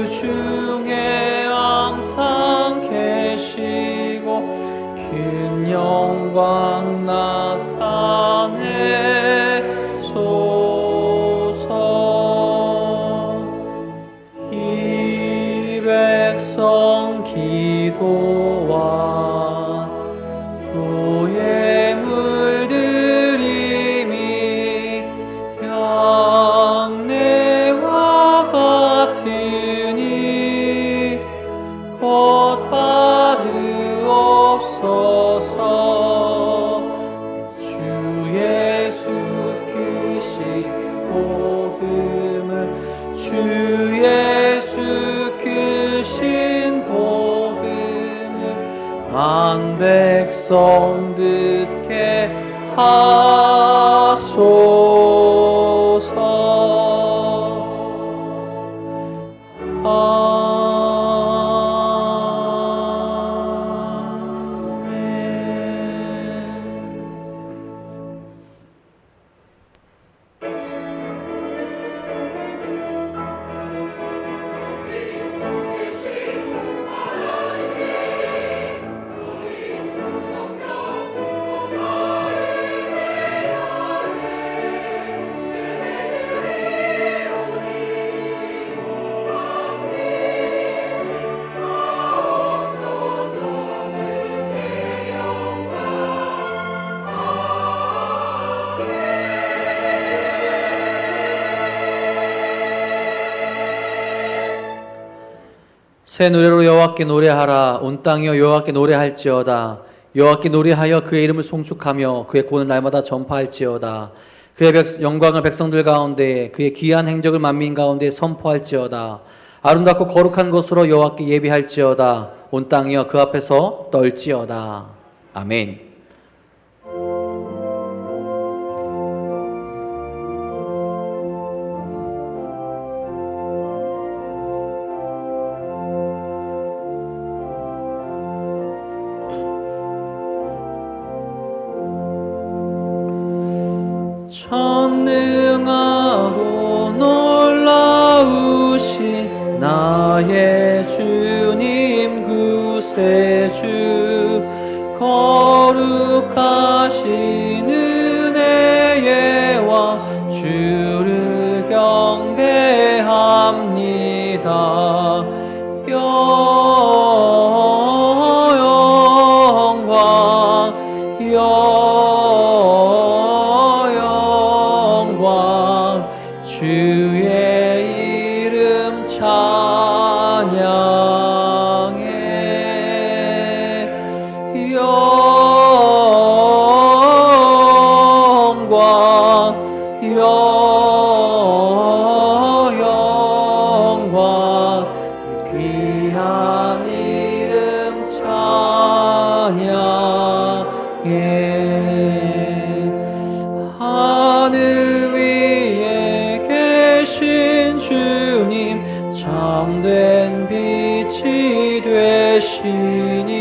그 중에 항상 계시고 큰 영광 나타내소서. 이 백성 기도와 도의 물들임이 양내와 같으니 곧 받으옵소서. 주 예수 크신 복음을, 주 예수 크신 복음을 만 백성 듣게 하소서. 새 노래로 여호와께 노래하라. 온 땅이여 여호와께 노래할지어다. 여호와께 노래하여 그의 이름을 송축하며 그의 구원을 날마다 전파할지어다. 그의 영광을 백성들 가운데, 그의 귀한 행적을 만민 가운데 선포할지어다. 아름답고 거룩한 것으로 여호와께 예비할지어다. 온 땅이여 그 앞에서 떨지어다. 아멘. 전능하고 놀라우신 나의 주님 구세주, 거룩하신 은혜의 왕 주를 경배합니다. 주의 이름 찬양해. 영광 귀한 이름 찬양해. 하늘 위에 계신 주님, 참된 빛이 되시니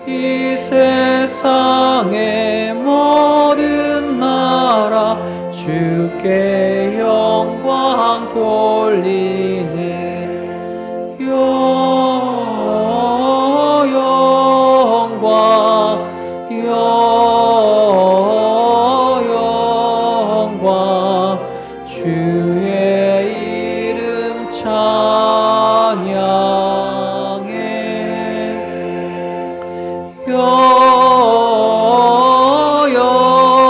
이 세상의 모든 나라 주께 영광 돌리네. 영광 주의 이름 찬양해.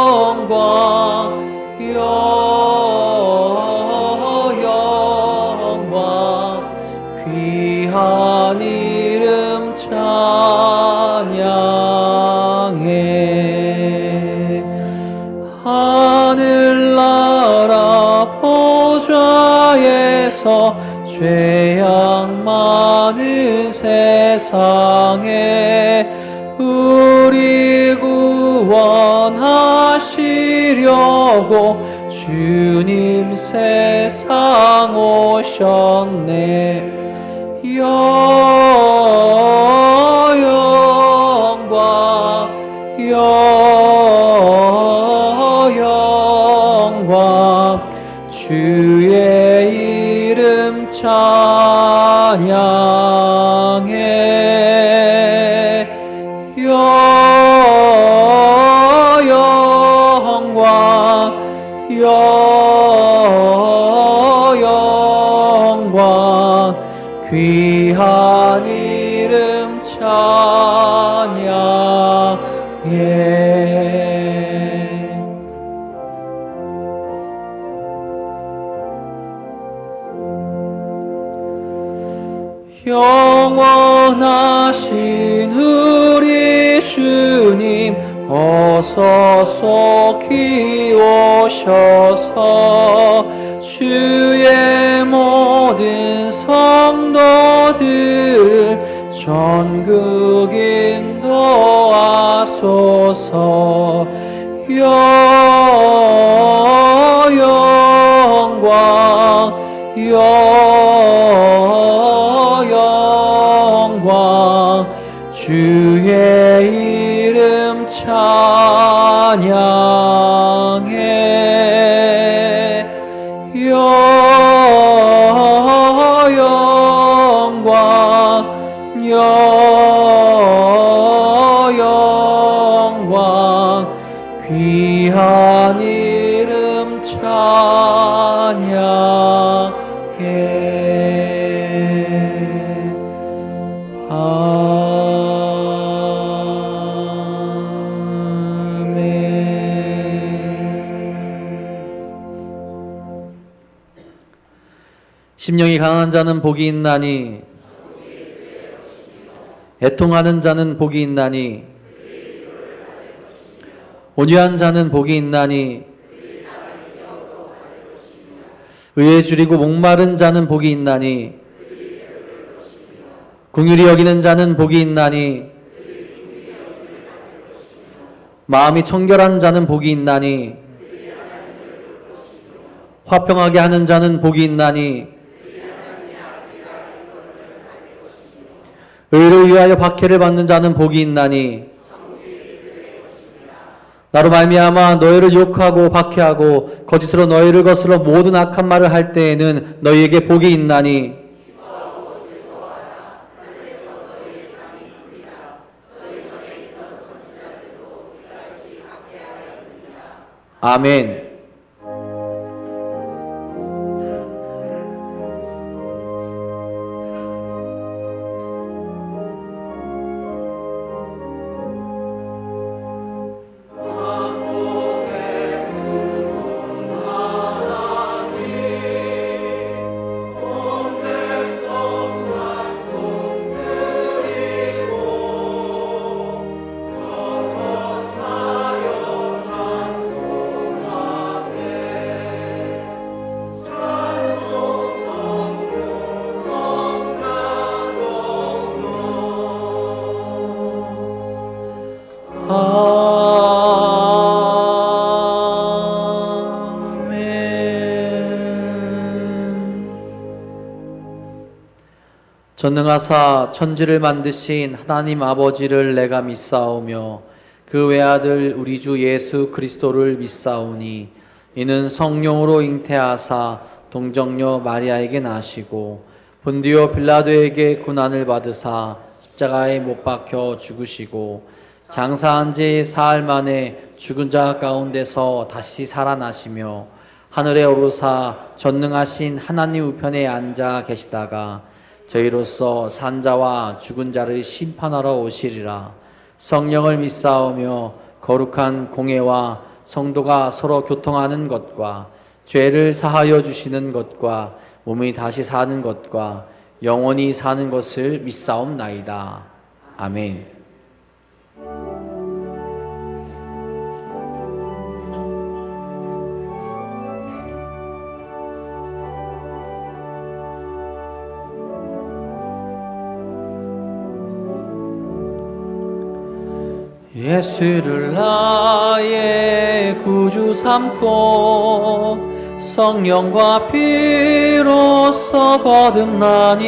영광 귀한 이름 찬양해. 하늘나라 보좌에서 죄악 많은 세상에 우리 구원하시려고 주님 세상 오셨네. 영광 주의 이름 찬양해. 찬양해. 영원하신 우리 주님 어서 속히 오셔서 주의 모든 성도들 전국 인도하소서. 영광 주의 이름 찬양해. 영광 귀한 이름 찬양해. 심령이 강한 자는 복이 있나니, 애통하는 자는 복이 있나니, 온유한 자는 복이 있나니, 의에 줄이고 목마른 자는 복이 있나니, 긍휼히 여기는 자는 복이 있나니, 마음이 청결한 자는 복이 있나니, 화평하게 하는 자는 복이 있나니, 의를 위하여 박해를 받는 자는 복이 있나니, 나로 말미암아 너희를 욕하고 박해하고 거짓으로 너희를 거스러 모든 악한 말을 할 때에는 너희에게 복이 있나니, 아멘. 전능하사 천지를 만드신 하나님 아버지를 내가 믿사오며 그 외아들 우리 주 예수 그리스도를 믿사오니 이는 성령으로 잉태하사 동정녀 마리아에게 나시고 본디오 빌라도에게 고난을 받으사 십자가에 못 박혀 죽으시고 장사한 지 사흘 만에 죽은 자 가운데서 다시 살아나시며 하늘에 오르사 전능하신 하나님 우편에 앉아 계시다가 저희로서 산자와 죽은 자를 심판하러 오시리라. 성령을 믿사오며 거룩한 공회와 성도가 서로 교통하는 것과 죄를 사하여 주시는 것과 몸이 다시 사는 것과 영원히 사는 것을 믿사옵나이다. 아멘. 예수를 나의 구주 삼고 성령과 피로써 거듭나니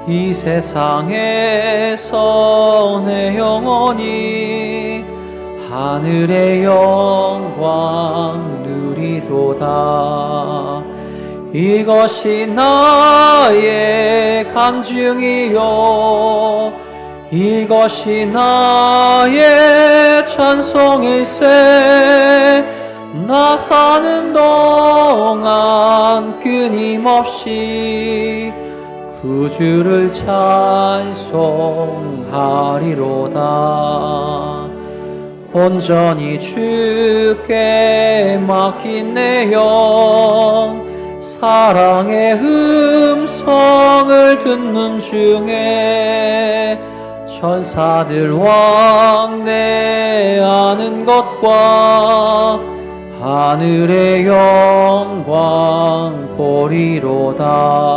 이 세상에서 내 영혼이 하늘의 영광 누리도다. 이것이 나의 간증이요 이것이 나의 찬송일세. 나 사는 동안 끊임없이 구주를 찬송하리로다. 온전히 주께 맡긴 내 영, 사랑의 음성을 듣는 중에 천사들 왕래하는 것과 하늘의 영광 보리로다.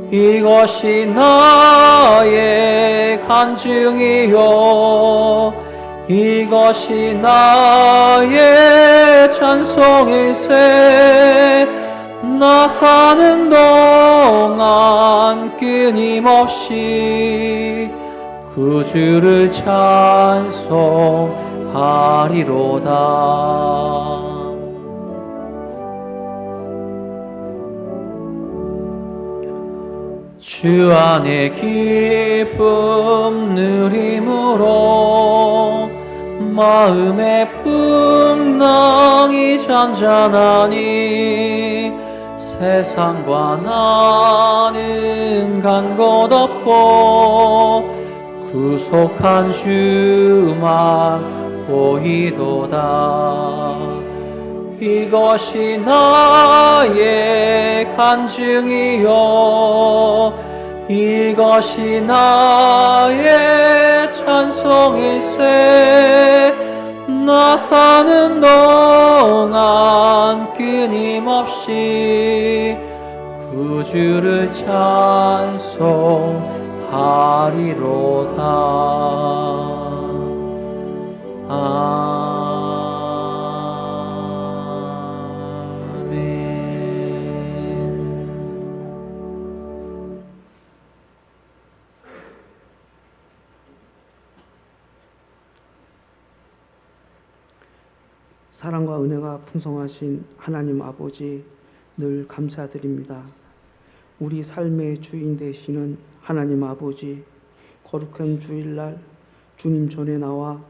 이것이 나의 간증이요, 이것이 나의 찬송일세. 나 사는 동안 끊임없이 구주를 찬송하리로다. 주 안에 기쁨 누림으로 마음의 풍랑이 잔잔하니 세상과 나는 간 곳 없고 구속한 주만 보이도다. 이것이 나의 간증이요, 이것이 나의 찬송일세. 나 사는 동안 끊임없이 구주를 찬송하리로다. 사랑과 은혜가 풍성하신 하나님 아버지, 늘 감사드립니다. 우리 삶의 주인 되시는 하나님 아버지, 거룩한 주일날 주님 전에 나와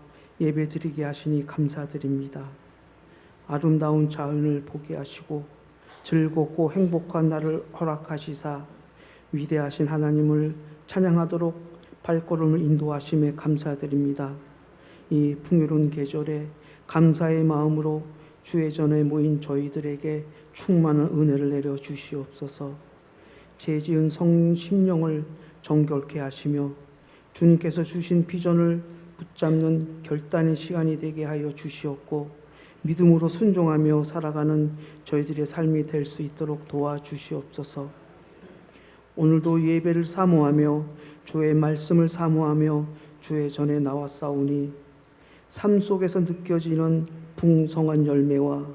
예배드리게 하시니 감사드립니다. 아름다운 자연을 보게 하시고 즐겁고 행복한 날을 허락하시사 위대하신 하나님을 찬양하도록 발걸음을 인도하심에 감사드립니다. 이 풍요로운 계절에 감사의 마음으로 주의 전에 모인 저희들에게 충만한 은혜를 내려 주시옵소서. 죄지은 성 심령을 정결케 하시며 주님께서 주신 비전을 붙잡는 결단의 시간이 되게 하여 주시옵고 믿음으로 순종하며 살아가는 저희들의 삶이 될 수 있도록 도와주시옵소서. 오늘도 예배를 사모하며 주의 말씀을 사모하며 주의 전에 나왔사오니 삶 속에서 느껴지는 풍성한 열매와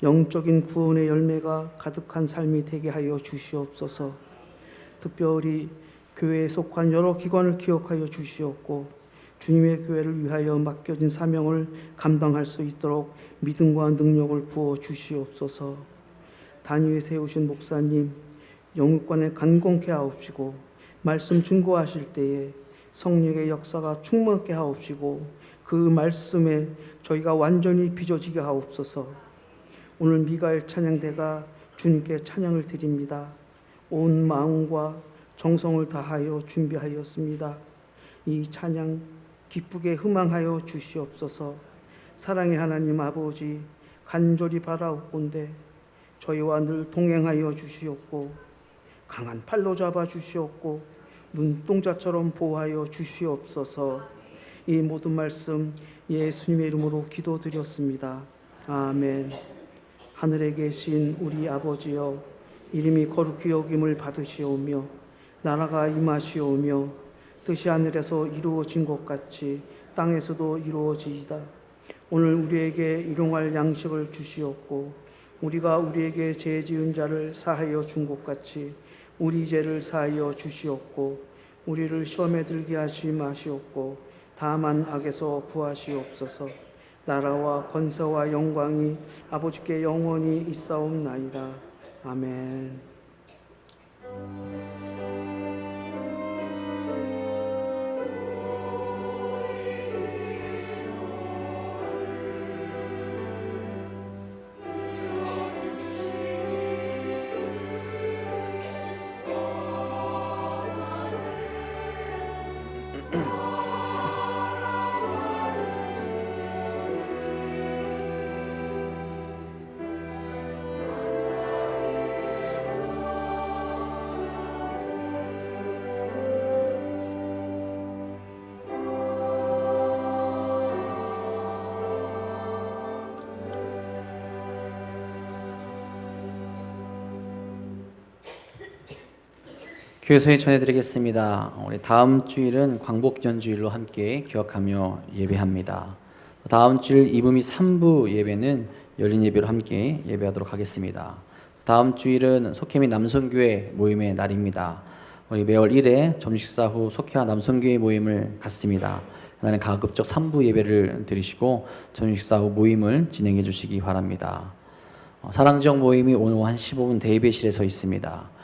영적인 구원의 열매가 가득한 삶이 되게 하여 주시옵소서. 특별히 교회에 속한 여러 기관을 기억하여 주시옵고 주님의 교회를 위하여 맡겨진 사명을 감당할 수 있도록 믿음과 능력을 부어 주시옵소서. 단위에 세우신 목사님, 영육관에 간공케 하옵시고 말씀 증거하실 때에 성령의 역사가 충만케 하옵시고 그 말씀에 저희가 완전히 빚어지게 하옵소서. 오늘 미가엘 찬양대가 주님께 찬양을 드립니다. 온 마음과 정성을 다하여 준비하였습니다. 이 찬양 기쁘게 흥망하여 주시옵소서. 사랑의 하나님 아버지, 간절히 바라옵건대 저희와 늘 동행하여 주시옵고 강한 팔로 잡아 주시옵고 눈동자처럼 보호하여 주시옵소서. 이 모든 말씀 예수님의 이름으로 기도드렸습니다. 아멘. 하늘에 계신 우리 아버지여, 이름이 거룩히 여김을 받으시오며 나라가 임하시오며 뜻이 하늘에서 이루어진 것 같이 땅에서도 이루어지이다. 오늘 우리에게 일용할 양식을 주시옵고 우리가 우리에게 죄 지은 자를 사하여 준 것 같이 우리 죄를 사하여 주시옵고 우리를 시험에 들게 하지 마시옵고 다만 악에서 구하시옵소서. 나라와 권세와 영광이 아버지께 영원히 있사옵나이다. 아멘. 교회소에 전해드리겠습니다. 우리 다음 주일은 광복연주일로 함께 기억하며 예배합니다. 다음 주일 이브미 3부 예배는 열린 예배로 함께 예배하도록 하겠습니다. 다음 주일은 속혜미 남성교회 모임의 날입니다. 우리 매월 1회 점심식사 후 속혜와 남성교회 모임을 갖습니다. 그날은 가급적 3부 예배를 드리시고 점심식사 후 모임을 진행해 주시기 바랍니다. 사랑지역 모임이 오늘 오후 1시 15분 대예배실에서 있습니다.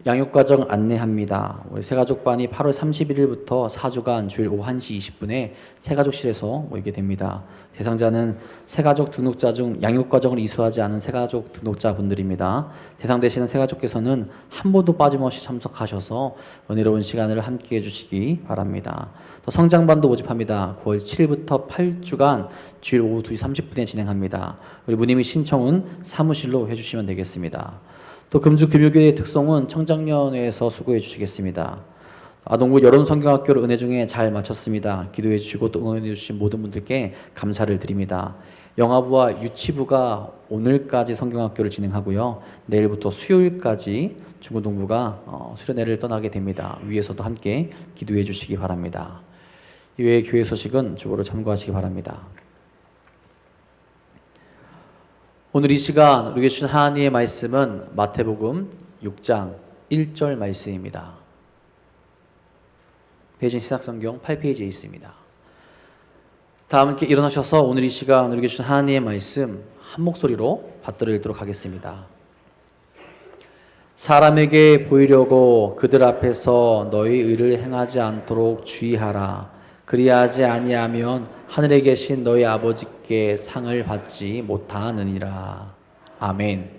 양육과정 안내합니다. 우리 새가족반이 8월 31일부터 4주간 주일 오후 1시 20분에 새가족실에서 모이게 됩니다. 대상자는 새가족 등록자 중 양육과정을 이수하지 않은 새가족 등록자분들입니다. 대상되시는 새가족께서는 한 번도 빠짐없이 참석하셔서 은혜로운 시간을 함께 해주시기 바랍니다. 또 성장반도 모집합니다. 9월 7일부터 8주간 주일 오후 2시 30분에 진행합니다. 우리 무님의 신청은 사무실로 해주시면 되겠습니다. 또 금주금요교회의 특송은 청장년회에서 수고해 주시겠습니다. 아동부 여름성경학교를 은혜 중에 잘 마쳤습니다. 기도해 주시고 또 응원해 주신 모든 분들께 감사를 드립니다. 영아부와 유치부가 오늘까지 성경학교를 진행하고요. 내일부터 수요일까지 중고등부가 수련회를 떠나게 됩니다. 위에서도 함께 기도해 주시기 바랍니다. 이외의 교회 소식은 주보를 참고하시기 바랍니다. 오늘 이 시간 우리에게 주신 하나님의 말씀은 마태복음 6장 1절 말씀입니다. 배진 시작성경 8페이지에 있습니다. 다 함께 일어나셔서 오늘 이 시간 우리에게 주신 하나님의 말씀 한 목소리로 받들어 읽도록 하겠습니다. 사람에게 보이려고 그들 앞에서 너희 의를 행하지 않도록 주의하라. 그리하지 아니하면 하늘에 계신 너희 아버지께 상을 받지 못하느니라. 아멘.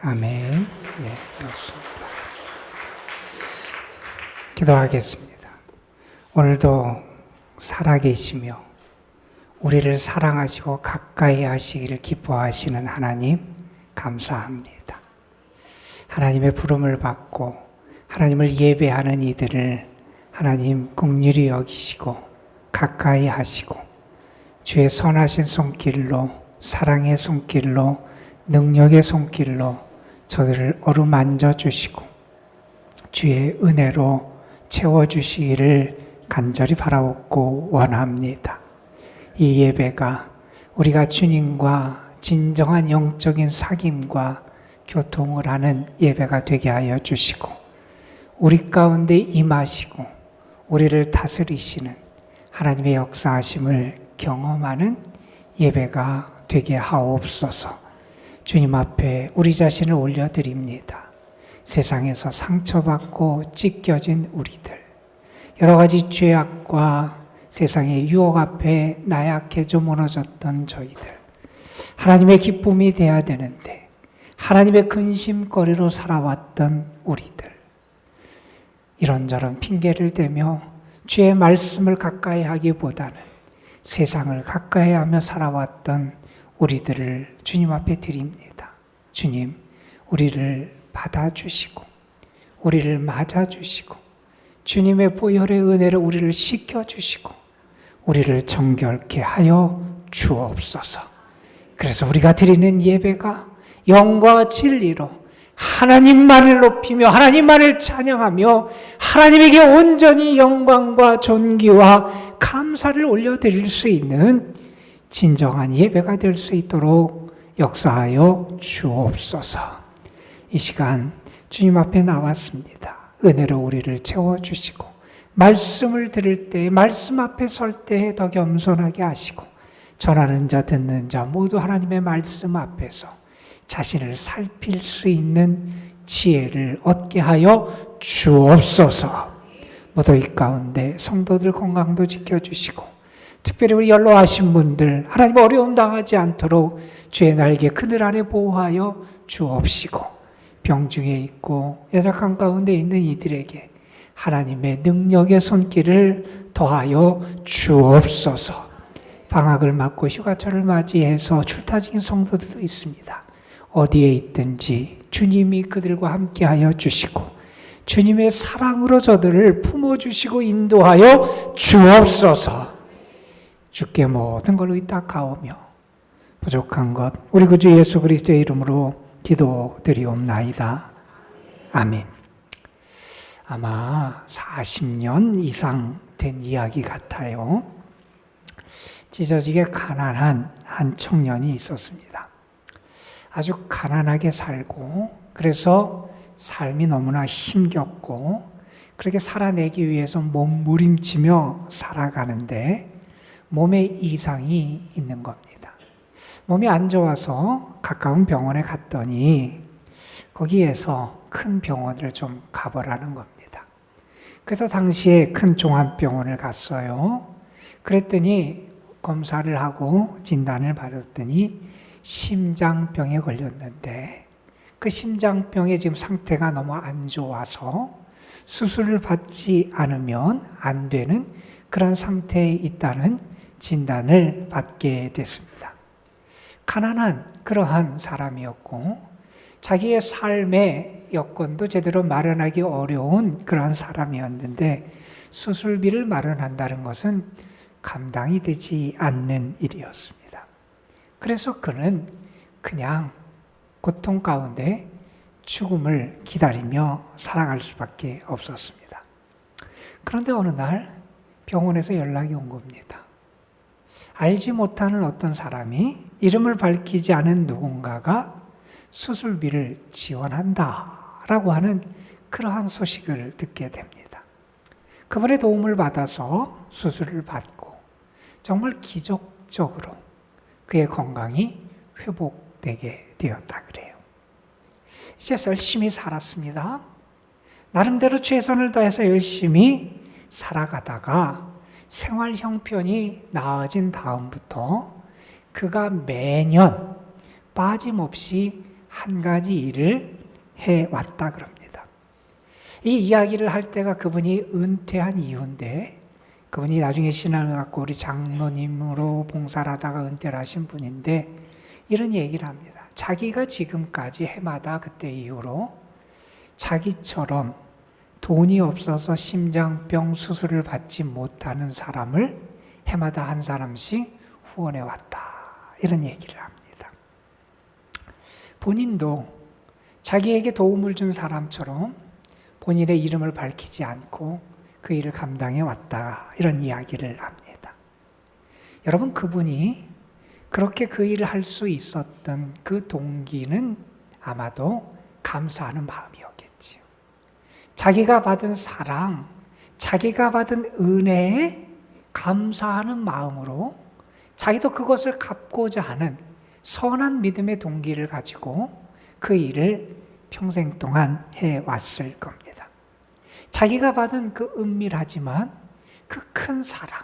아멘. 예, 그렇습니다. 기도하겠습니다. 오늘도 살아계시며 우리를 사랑하시고 가까이 하시기를 기뻐하시는 하나님 감사합니다. 하나님의 부름을 받고 하나님을 예배하는 이들을 하나님 긍휼히 여기시고 가까이 하시고 주의 선하신 손길로, 사랑의 손길로, 능력의 손길로 저들을 어루만져 주시고 주의 은혜로 채워주시기를 간절히 바라옵고 원합니다. 이 예배가 우리가 주님과 진정한 영적인 사귐과 교통을 하는 예배가 되게 하여 주시고 우리 가운데 임하시고 우리를 다스리시는 하나님의 역사하심을 경험하는 예배가 되게 하옵소서. 주님 앞에 우리 자신을 올려드립니다. 세상에서 상처받고 찢겨진 우리들, 여러 가지 죄악과 세상의 유혹 앞에 나약해져 무너졌던 저희들, 하나님의 기쁨이 돼야 되는데 하나님의 근심거리로 살아왔던 우리들, 이런저런 핑계를 대며 주의 말씀을 가까이 하기보다는 세상을 가까이 하며 살아왔던 우리들을 주님 앞에 드립니다. 주님, 우리를 받아주시고 우리를 맞아주시고 주님의 보혈의 은혜로 우리를 씻겨주시고 우리를 정결케 하여 주옵소서. 그래서 우리가 드리는 예배가 영과 진리로 하나님만을 높이며 하나님만을 찬양하며 하나님에게 온전히 영광과 존귀와 감사를 올려드릴 수 있는 진정한 예배가 될 수 있도록 역사하여 주옵소서. 이 시간 주님 앞에 나왔습니다. 은혜로 우리를 채워주시고 말씀을 들을 때, 말씀 앞에 설 때 더 겸손하게 하시고 전하는 자 듣는 자 모두 하나님의 말씀 앞에서 자신을 살필 수 있는 지혜를 얻게 하여 주옵소서. 무더위 가운데 성도들 건강도 지켜주시고 특별히 우리 연로하신 분들 하나님 어려움 당하지 않도록 주의 날개 그늘 아래 보호하여 주옵시고 병중에 있고 연약한 가운데 있는 이들에게 하나님의 능력의 손길을 더하여 주옵소서. 방학을 맞고 휴가철을 맞이해서 출타 중인 성도들도 있습니다. 어디에 있든지 주님이 그들과 함께하여 주시고 주님의 사랑으로 저들을 품어주시고 인도하여 주옵소서. 주께 모든 걸 의탁하오며 부족한 것 우리 구주 예수 그리스도의 이름으로 기도드리옵나이다. 아멘. 아마 40년 이상 된 이야기 같아요. 찢어지게 가난한 한 청년이 있었습니다. 아주 가난하게 살고 그래서 삶이 너무나 힘겹고 그렇게 살아내기 위해서 몸부림치며 살아가는데 몸에 이상이 있는 겁니다. 몸이 안 좋아서 가까운 병원에 갔더니 거기에서 큰 병원을 좀 가보라는 겁니다. 그래서 당시에 큰 종합병원을 갔어요. 그랬더니 검사를 하고 진단을 받았더니 심장병에 걸렸는데 그 심장병의 지금 상태가 너무 안 좋아서 수술을 받지 않으면 안 되는 그런 상태에 있다는 진단을 받게 됐습니다. 가난한 그러한 사람이었고 자기의 삶의 여건도 제대로 마련하기 어려운 그러한 사람이었는데 수술비를 마련한다는 것은 감당이 되지 않는 일이었습니다. 그래서 그는 그냥 고통 가운데 죽음을 기다리며 살아갈 수밖에 없었습니다. 그런데 어느 날 병원에서 연락이 온 겁니다. 알지 못하는 어떤 사람이 이름을 밝히지 않은 누군가가 수술비를 지원한다라고 하는 그러한 소식을 듣게 됩니다. 그분의 도움을 받아서 수술을 받고 정말 기적적으로 그의 건강이 회복되게 되었다 그래요. 이제 열심히 살았습니다. 나름대로 최선을 다해서 열심히 살아가다가 생활 형편이 나아진 다음부터 그가 매년 빠짐없이 한 가지 일을 해왔다 그럽니다. 이 이야기를 할 때가 그분이 은퇴한 이후인데, 그분이 나중에 신앙을 갖고 우리 장로님으로 봉사를 하다가 은퇴를 하신 분인데, 이런 얘기를 합니다. 자기가 지금까지 해마다 그때 이후로 자기처럼 돈이 없어서 심장병 수술을 받지 못하는 사람을 해마다 한 사람씩 후원해 왔다, 이런 얘기를 합니다. 본인도 자기에게 도움을 준 사람처럼 본인의 이름을 밝히지 않고 그 일을 감당해 왔다, 이런 이야기를 합니다. 여러분, 그분이 그렇게 그 일을 할 수 있었던 그 동기는 아마도 감사하는 마음이었겠지요. 자기가 받은 사랑, 자기가 받은 은혜에 감사하는 마음으로 자기도 그것을 갚고자 하는 선한 믿음의 동기를 가지고 그 일을 평생 동안 해왔을 겁니다. 자기가 받은 그 은밀하지만 그 큰 사랑,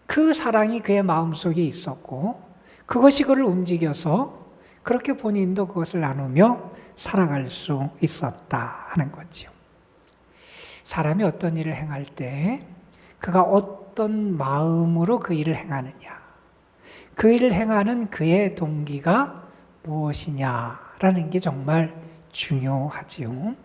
그 사랑이 그의 마음속에 있었고 그것이 그를 움직여서 그렇게 본인도 그것을 나누며 살아갈 수 있었다 하는 거지요. 사람이 어떤 일을 행할 때 그가 어떤 마음으로 그 일을 행하느냐, 그 일을 행하는 그의 동기가 무엇이냐라는 게 정말 중요하지요.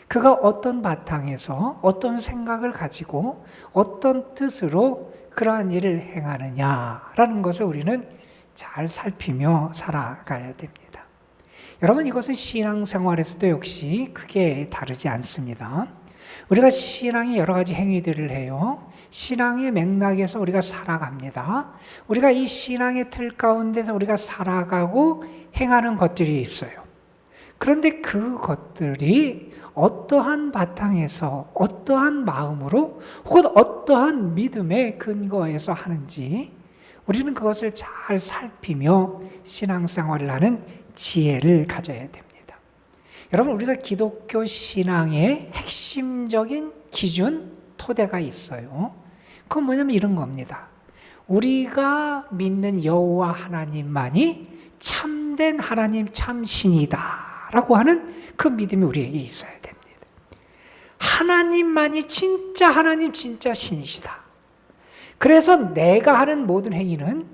그가 어떤 바탕에서 어떤 생각을 가지고 어떤 뜻으로 그러한 일을 행하느냐라는 것을 우리는 잘 살피며 살아가야 됩니다. 여러분, 이것은 신앙생활에서도 역시 크게 다르지 않습니다. 우리가 신앙의 여러 가지 행위들을 해요. 신앙의 맥락에서 우리가 살아갑니다. 우리가 이 신앙의 틀 가운데서 우리가 살아가고 행하는 것들이 있어요. 그런데 그 것들이 어떠한 바탕에서 어떠한 마음으로 혹은 어떠한 믿음의 근거에서 하는지 우리는 그것을 잘 살피며 신앙생활을 하는 지혜를 가져야 됩니다. 여러분, 우리가 기독교 신앙의 핵심적인 기준, 토대가 있어요. 그건 뭐냐면 이런 겁니다. 우리가 믿는 여호와 하나님만이 참된 하나님, 참신이다 라고 하는 그 믿음이 우리에게 있어야 됩니다. 하나님만이 진짜 하나님, 진짜 신이시다. 그래서 내가 하는 모든 행위는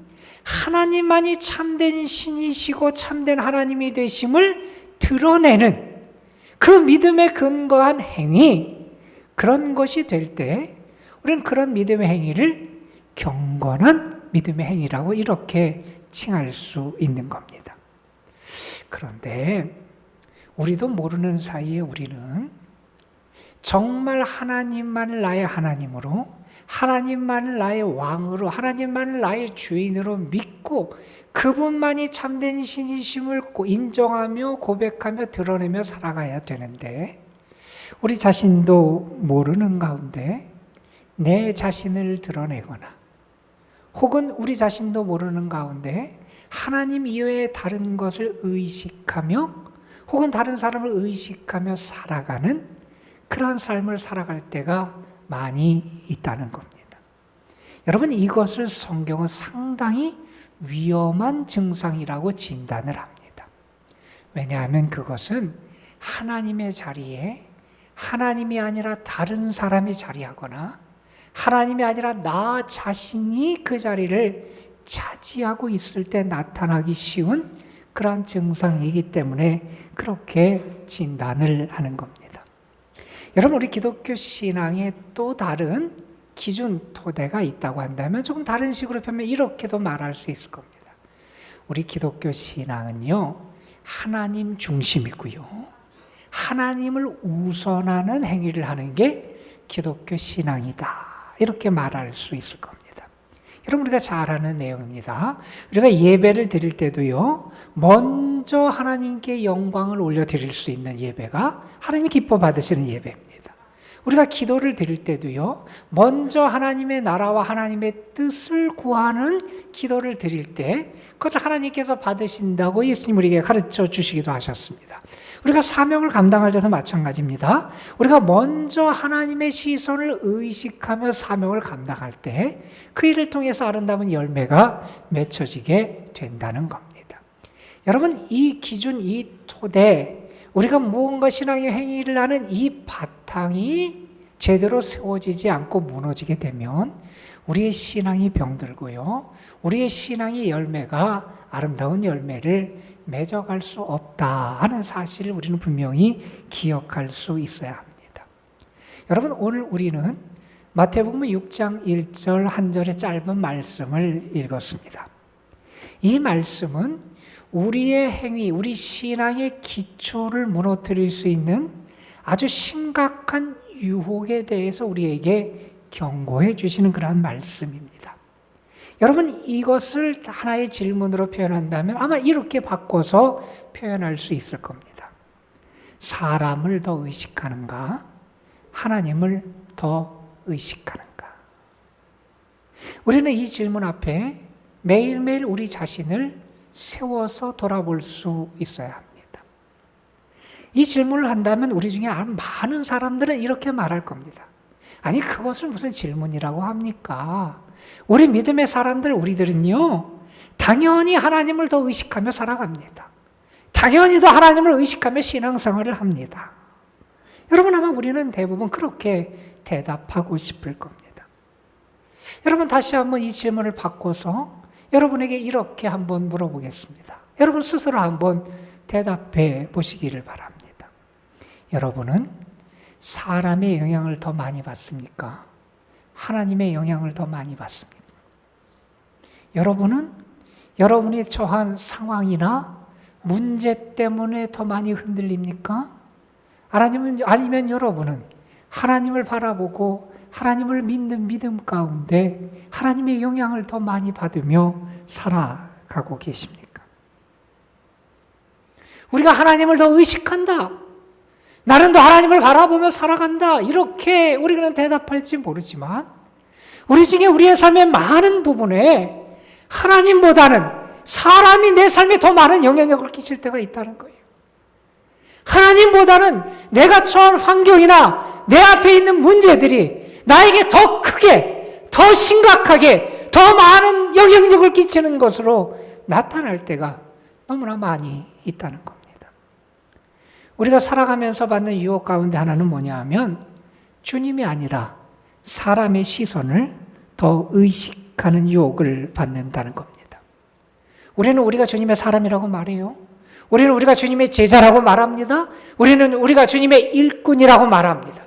하나님만이 참된 신이시고 참된 하나님이 되심을 드러내는 그 믿음에 근거한 행위, 그런 것이 될 때 우리는 그런 믿음의 행위를 경건한 믿음의 행위라고 이렇게 칭할 수 있는 겁니다. 그런데 우리도 모르는 사이에 우리는 정말 하나님만을 나의 하나님으로, 하나님만을 나의 왕으로, 하나님만을 나의 주인으로 믿고 그분만이 참된 신이심을 인정하며 고백하며 드러내며 살아가야 되는데, 우리 자신도 모르는 가운데 내 자신을 드러내거나 혹은 우리 자신도 모르는 가운데 하나님 이외의 다른 것을 의식하며 혹은 다른 사람을 의식하며 살아가는 그런 삶을 살아갈 때가 많이 있다는 겁니다. 여러분, 이것을 성경은 상당히 위험한 증상이라고 진단을 합니다. 왜냐하면 그것은 하나님의 자리에 하나님이 아니라 다른 사람이 자리하거나 하나님이 아니라 나 자신이 그 자리를 차지하고 있을 때 나타나기 쉬운 그러한 증상이기 때문에 그렇게 진단을 하는 겁니다. 여러분, 우리 기독교 신앙에 또 다른 기준, 토대가 있다고 한다면 조금 다른 식으로 표현하면 이렇게도 말할 수 있을 겁니다. 우리 기독교 신앙은요, 하나님 중심이고요, 하나님을 우선하는 행위를 하는 게 기독교 신앙이다, 이렇게 말할 수 있을 겁니다. 여러분, 우리가 잘 아는 내용입니다. 우리가 예배를 드릴 때도요, 먼저 하나님께 영광을 올려드릴 수 있는 예배가 하나님이 기뻐 받으시는 예배입니다. 우리가 기도를 드릴 때도요, 먼저 하나님의 나라와 하나님의 뜻을 구하는 기도를 드릴 때 그것을 하나님께서 받으신다고 예수님 우리에게 가르쳐 주시기도 하셨습니다. 우리가 사명을 감당할 때도 마찬가지입니다. 우리가 먼저 하나님의 시선을 의식하며 사명을 감당할 때 그 일을 통해서 아름다운 열매가 맺혀지게 된다는 겁니다. 여러분, 이 기준, 이 토대, 우리가 무언가 신앙의 행위를 하는 이 바탕이 제대로 세워지지 않고 무너지게 되면 우리의 신앙이 병들고요, 우리의 신앙의 열매가 아름다운 열매를 맺어갈 수 없다 하는 사실을 우리는 분명히 기억할 수 있어야 합니다. 여러분, 오늘 우리는 마태복음 6장 1절 한 절의 짧은 말씀을 읽었습니다. 이 말씀은 우리의 행위, 우리 신앙의 기초를 무너뜨릴 수 있는 아주 심각한 유혹에 대해서 우리에게 경고해 주시는 그런 말씀입니다. 여러분, 이것을 하나의 질문으로 표현한다면 아마 이렇게 바꿔서 표현할 수 있을 겁니다. 사람을 더 의식하는가? 하나님을 더 의식하는가? 우리는 이 질문 앞에 매일매일 우리 자신을 세워서 돌아볼 수 있어야 합니다. 이 질문을 한다면 우리 중에 많은 사람들은 이렇게 말할 겁니다. 아니, 그것을 무슨 질문이라고 합니까? 우리 믿음의 사람들, 우리들은요, 당연히 하나님을 더 의식하며 살아갑니다. 당연히 더 하나님을 의식하며 신앙생활을 합니다. 여러분, 아마 우리는 대부분 그렇게 대답하고 싶을 겁니다. 여러분, 다시 한번 이 질문을 바꿔서 여러분에게 이렇게 한번 물어보겠습니다. 여러분 스스로 한번 대답해 보시기를 바랍니다. 여러분은 사람의 영향을 더 많이 받습니까? 하나님의 영향을 더 많이 받습니까? 여러분은 여러분이 처한 상황이나 문제 때문에 더 많이 흔들립니까? 아니면 여러분은 하나님을 바라보고 하나님을 믿는 믿음 가운데 하나님의 영향을 더 많이 받으며 살아가고 계십니까? 우리가 하나님을 더 의식한다, 나는 더 하나님을 바라보며 살아간다, 이렇게 우리는 대답할지 모르지만 우리 중에 우리의 삶의 많은 부분에 하나님보다는 사람이 내 삶에 더 많은 영향력을 끼칠 때가 있다는 거예요. 하나님보다는 내가 처한 환경이나 내 앞에 있는 문제들이 나에게 더 크게, 더 심각하게, 더 많은 영향력을 끼치는 것으로 나타날 때가 너무나 많이 있다는 겁니다. 우리가 살아가면서 받는 유혹 가운데 하나는 뭐냐 하면 주님이 아니라 사람의 시선을 더 의식하는 유혹을 받는다는 겁니다. 우리는 우리가 주님의 사람이라고 말해요. 우리는 우리가 주님의 제자라고 말합니다. 우리는 우리가 주님의 일꾼이라고 말합니다.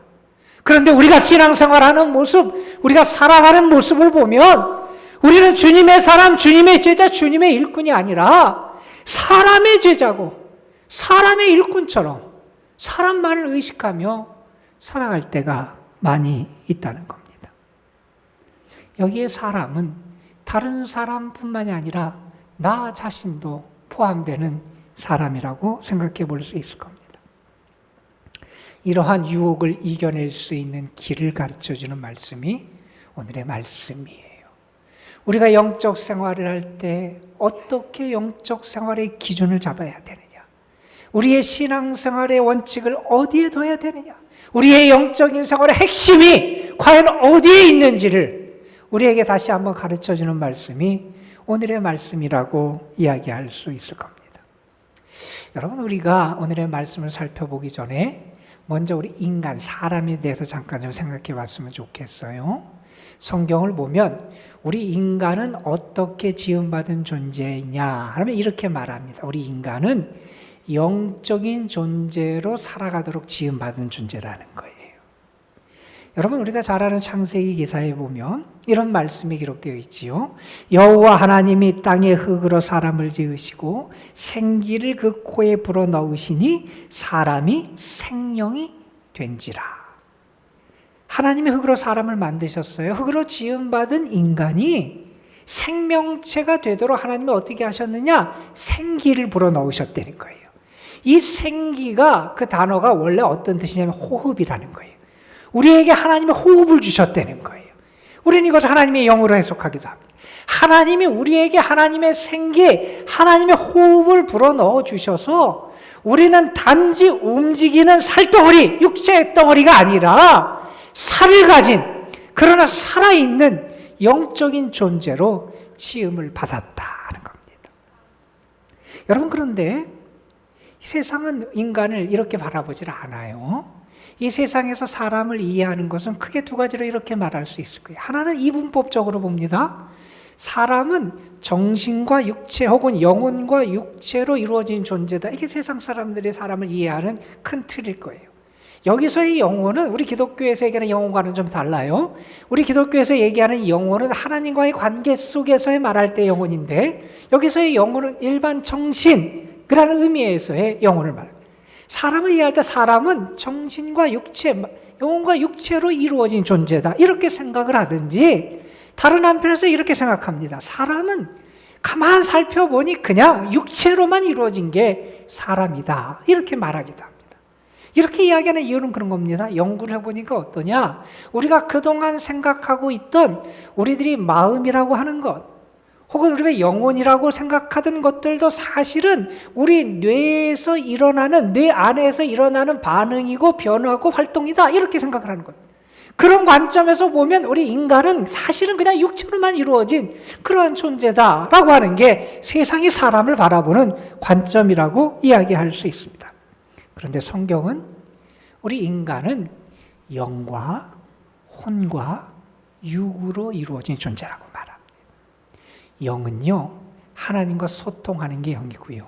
그런데 우리가 신앙생활하는 모습, 우리가 살아가는 모습을 보면 우리는 주님의 사람, 주님의 제자, 주님의 일꾼이 아니라 사람의 제자고 사람의 일꾼처럼 사람만을 의식하며 살아갈 때가 많이 있다는 겁니다. 여기에 사람은 다른 사람뿐만이 아니라 나 자신도 포함되는 사람이라고 생각해 볼 수 있을 겁니다. 이러한 유혹을 이겨낼 수 있는 길을 가르쳐주는 말씀이 오늘의 말씀이에요. 우리가 영적 생활을 할 때 어떻게 영적 생활의 기준을 잡아야 되느냐, 우리의 신앙생활의 원칙을 어디에 둬야 되느냐, 우리의 영적인 생활의 핵심이 과연 어디에 있는지를 우리에게 다시 한번 가르쳐주는 말씀이 오늘의 말씀이라고 이야기할 수 있을 겁니다. 여러분, 우리가 오늘의 말씀을 살펴보기 전에 먼저 우리 인간, 사람에 대해서 잠깐 좀 생각해 봤으면 좋겠어요. 성경을 보면 우리 인간은 어떻게 지음받은 존재이냐 하면 이렇게 말합니다. 우리 인간은 영적인 존재로 살아가도록 지음받은 존재라는 거예요. 여러분, 우리가 잘 아는 창세기 기사에 보면 이런 말씀이 기록되어 있지요. 여호와 하나님이 땅의 흙으로 사람을 지으시고 생기를 그 코에 불어넣으시니 사람이 생명이 된지라. 하나님이 흙으로 사람을 만드셨어요. 흙으로 지음받은 인간이 생명체가 되도록 하나님이 어떻게 하셨느냐? 생기를 불어넣으셨다는 거예요. 이 생기가, 그 단어가 원래 어떤 뜻이냐면 호흡이라는 거예요. 우리에게 하나님의 호흡을 주셨다는 거예요. 우리는 이것을 하나님의 영으로 해석하기도 합니다. 하나님이 우리에게 하나님의 생기, 하나님의 호흡을 불어넣어 주셔서 우리는 단지 움직이는 살덩어리, 육체의 덩어리가 아니라 살을 가진, 그러나 살아있는 영적인 존재로 지음을 받았다는 겁니다. 여러분, 그런데 세상은 인간을 이렇게 바라보질 않아요. 이 세상에서 사람을 이해하는 것은 크게 두 가지로 이렇게 말할 수 있을 거예요. 하나는 이분법적으로 봅니다. 사람은 정신과 육체 혹은 영혼과 육체로 이루어진 존재다. 이게 세상 사람들이 사람을 이해하는 큰 틀일 거예요. 여기서의 영혼은 우리 기독교에서 얘기하는 영혼과는 좀 달라요. 우리 기독교에서 얘기하는 영혼은 하나님과의 관계 속에서의 말할 때 영혼인데, 여기서의 영혼은 일반 정신이라는 의미에서의 영혼을 말합니다. 사람을 이해할 때 사람은 정신과 육체, 영혼과 육체로 이루어진 존재다, 이렇게 생각을 하든지, 다른 한편에서 이렇게 생각합니다. 사람은 가만 살펴보니 그냥 육체로만 이루어진 게 사람이다, 이렇게 말하기도 합니다. 이렇게 이야기하는 이유는 그런 겁니다. 연구를 해보니까 어떠냐? 우리가 그동안 생각하고 있던 우리들이 마음이라고 하는 것, 혹은 우리가 영혼이라고 생각하던 것들도 사실은 우리 뇌에서 일어나는, 뇌 안에서 일어나는 반응이고 변화고 활동이다, 이렇게 생각을 하는 거예요. 그런 관점에서 보면 우리 인간은 사실은 그냥 육체로만 이루어진 그러한 존재다라고 하는 게 세상이 사람을 바라보는 관점이라고 이야기할 수 있습니다. 그런데 성경은 우리 인간은 영과 혼과 육으로 이루어진 존재라고 말합니다. 영은요, 하나님과 소통하는 게 영이고요.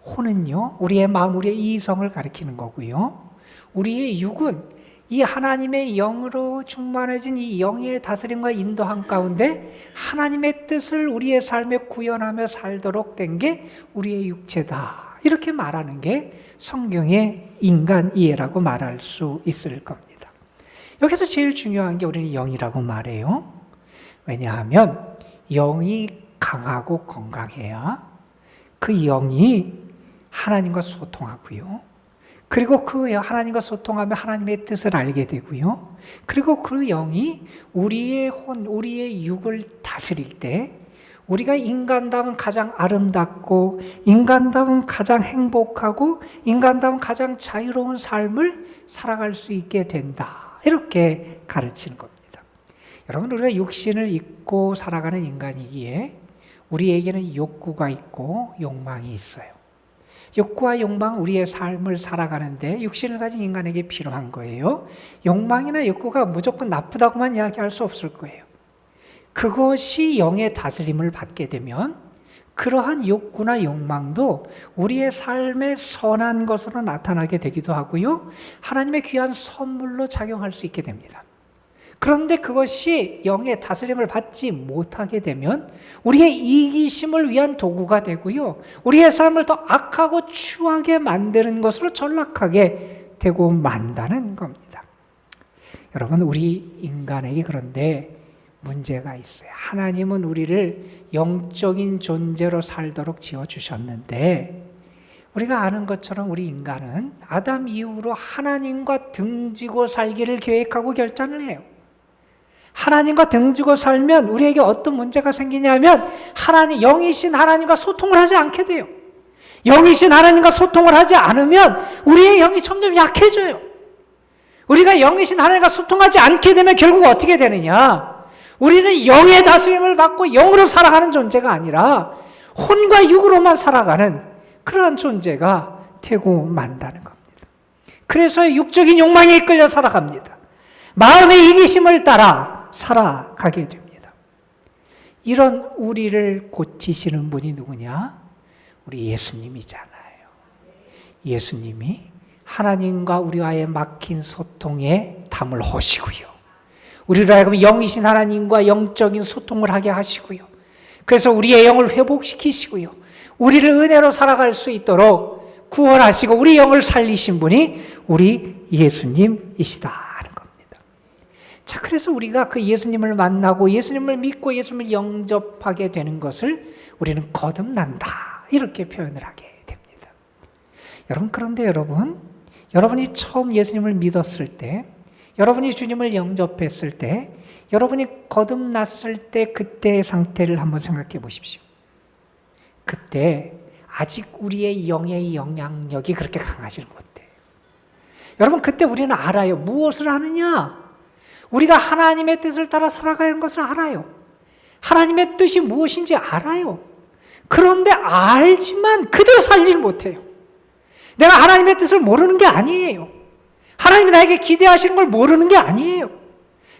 혼은요, 우리의 마음, 우리의 이성을 가리키는 거고요. 우리의 육은 이 하나님의 영으로 충만해진 이 영의 다스림과 인도함 가운데 하나님의 뜻을 우리의 삶에 구현하며 살도록 된 게 우리의 육체다, 이렇게 말하는 게 성경의 인간 이해라고 말할 수 있을 겁니다. 여기서 제일 중요한 게 우리는 영이라고 말해요. 왜냐하면 영이 강하고 건강해야 그 영이 하나님과 소통하고요. 그리고 그 하나님과 소통하며 하나님의 뜻을 알게 되고요. 그리고 그 영이 우리의 혼, 우리의 육을 다스릴 때 우리가 인간다운 가장 아름답고 인간다운 가장 행복하고 인간다운 가장 자유로운 삶을 살아갈 수 있게 된다, 이렇게 가르치는 겁니다. 여러분, 우리가 육신을 입고 살아가는 인간이기에 우리에게는 욕구가 있고 욕망이 있어요. 욕구와 욕망은 우리의 삶을 살아가는데 육신을 가진 인간에게 필요한 거예요. 욕망이나 욕구가 무조건 나쁘다고만 이야기할 수 없을 거예요. 그것이 영의 다스림을 받게 되면 그러한 욕구나 욕망도 우리의 삶의 선한 것으로 나타나게 되기도 하고요. 하나님의 귀한 선물로 작용할 수 있게 됩니다. 그런데 그것이 영의 다스림을 받지 못하게 되면 우리의 이기심을 위한 도구가 되고요. 우리의 삶을 더 악하고 추하게 만드는 것으로 전락하게 되고 만다는 겁니다. 여러분, 우리 인간에게 그런데 문제가 있어요. 하나님은 우리를 영적인 존재로 살도록 지어주셨는데 우리가 아는 것처럼 우리 인간은 아담 이후로 하나님과 등지고 살기를 계획하고 결단을 해요. 하나님과 등지고 살면 우리에게 어떤 문제가 생기냐면 하나님, 영이신 하나님과 소통을 하지 않게 돼요. 영이신 하나님과 소통을 하지 않으면 우리의 영이 점점 약해져요. 우리가 영이신 하나님과 소통하지 않게 되면 결국 어떻게 되느냐? 우리는 영의 다스림을 받고 영으로 살아가는 존재가 아니라 혼과 육으로만 살아가는 그러한 존재가 되고 만다는 겁니다. 그래서 육적인 욕망에 이끌려 살아갑니다. 마음의 이기심을 따라 살아가게 됩니다. 이런 우리를 고치시는 분이 누구냐? 우리 예수님이잖아요. 예수님이 하나님과 우리와의 막힌 소통에 담을 허시고요. 우리로 하여금 영이신 하나님과 영적인 소통을 하게 하시고요. 그래서 우리의 영을 회복시키시고요. 우리를 은혜로 살아갈 수 있도록 구원하시고 우리 영을 살리신 분이 우리 예수님이시다. 자, 그래서 우리가 그 예수님을 만나고 예수님을 믿고 예수님을 영접하게 되는 것을 우리는 거듭난다, 이렇게 표현을 하게 됩니다. 여러분, 그런데 여러분이 처음 예수님을 믿었을 때, 여러분이 주님을 영접했을 때, 여러분이 거듭났을 때 그때의 상태를 한번 생각해 보십시오. 그때 아직 우리의 영의 영향력이 그렇게 강하지 못해요. 여러분, 그때 우리는 알아요. 무엇을 하느냐? 우리가 하나님의 뜻을 따라 살아가는 것을 알아요. 하나님의 뜻이 무엇인지 알아요. 그런데 알지만 그대로 살지를 못해요. 내가 하나님의 뜻을 모르는 게 아니에요. 하나님이 나에게 기대하시는 걸 모르는 게 아니에요.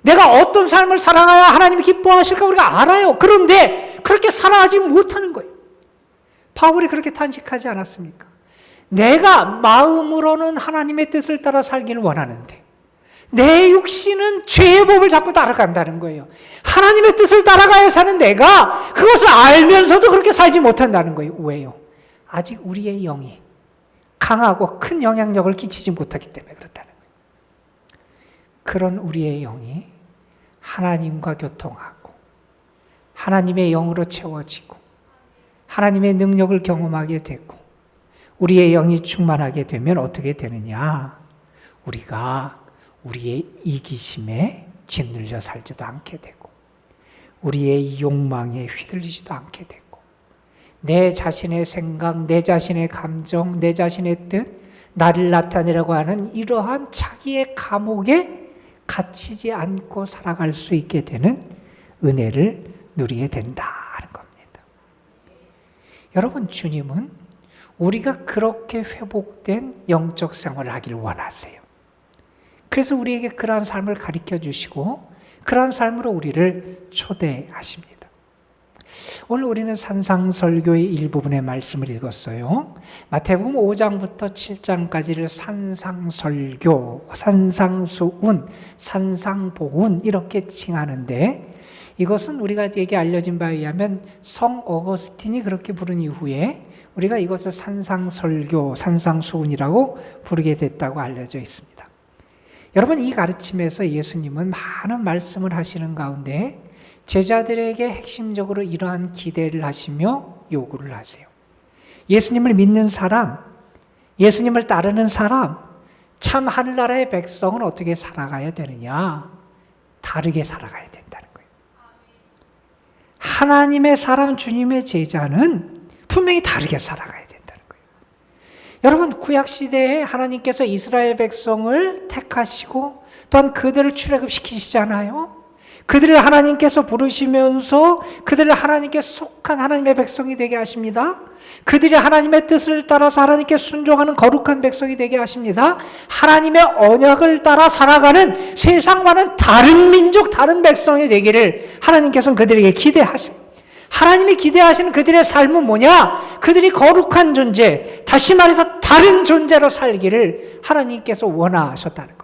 내가 어떤 삶을 살아가야 하나님이 기뻐하실까 우리가 알아요. 그런데 그렇게 살아가지 못하는 거예요. 바울이 그렇게 탄식하지 않았습니까? 내가 마음으로는 하나님의 뜻을 따라 살기를 원하는데 내 육신은 죄의 법을 자꾸 따라간다는 거예요. 하나님의 뜻을 따라가야 사는 내가 그것을 알면서도 그렇게 살지 못한다는 거예요. 왜요? 아직 우리의 영이 강하고 큰 영향력을 끼치지 못하기 때문에 그렇다는 거예요. 그런 우리의 영이 하나님과 교통하고 하나님의 영으로 채워지고 하나님의 능력을 경험하게 되고 우리의 영이 충만하게 되면 어떻게 되느냐? 우리가 우리의 이기심에 짓눌려 살지도 않게 되고 우리의 욕망에 휘둘리지도 않게 되고 내 자신의 생각, 내 자신의 감정, 내 자신의 뜻, 나를 나타내려고 하는 이러한 자기의 감옥에 갇히지 않고 살아갈 수 있게 되는 은혜를 누리게 된다는 겁니다. 여러분, 주님은 우리가 그렇게 회복된 영적 생활을 하기를 원하세요. 그래서 우리에게 그러한 삶을 가르쳐 주시고 그러한 삶으로 우리를 초대하십니다. 오늘 우리는 산상설교의 일부분의 말씀을 읽었어요. 마태복음 5장부터 7장까지를 산상설교, 산상수훈, 산상보훈 이렇게 칭하는데 이것은 우리가에게 알려진 바에 의하면 성 어거스틴이 그렇게 부른 이후에 우리가 이것을 산상설교, 산상수훈이라고 부르게 됐다고 알려져 있습니다. 여러분, 이 가르침에서 예수님은 많은 말씀을 하시는 가운데 제자들에게 핵심적으로 이러한 기대를 하시며 요구를 하세요. 예수님을 믿는 사람, 예수님을 따르는 사람, 참 하늘나라의 백성은 어떻게 살아가야 되느냐? 다르게 살아가야 된다는 거예요. 하나님의 사람, 주님의 제자는 분명히 다르게 살아가야 된다는 거예요. 여러분, 구약시대에 하나님께서 이스라엘 백성을 택하시고 또한 그들을 출애굽시키시잖아요. 그들을 하나님께서 부르시면서 그들을 하나님께 속한 하나님의 백성이 되게 하십니다. 그들이 하나님의 뜻을 따라서 하나님께 순종하는 거룩한 백성이 되게 하십니다. 하나님의 언약을 따라 살아가는 세상과는 다른 민족, 다른 백성이 되기를 하나님께서는 그들에게 기대하세요. 하나님이 기대하시는 그들의 삶은 뭐냐? 그들이 거룩한 존재, 다시 말해서 다른 존재로 살기를 하나님께서 원하셨다는 겁니다.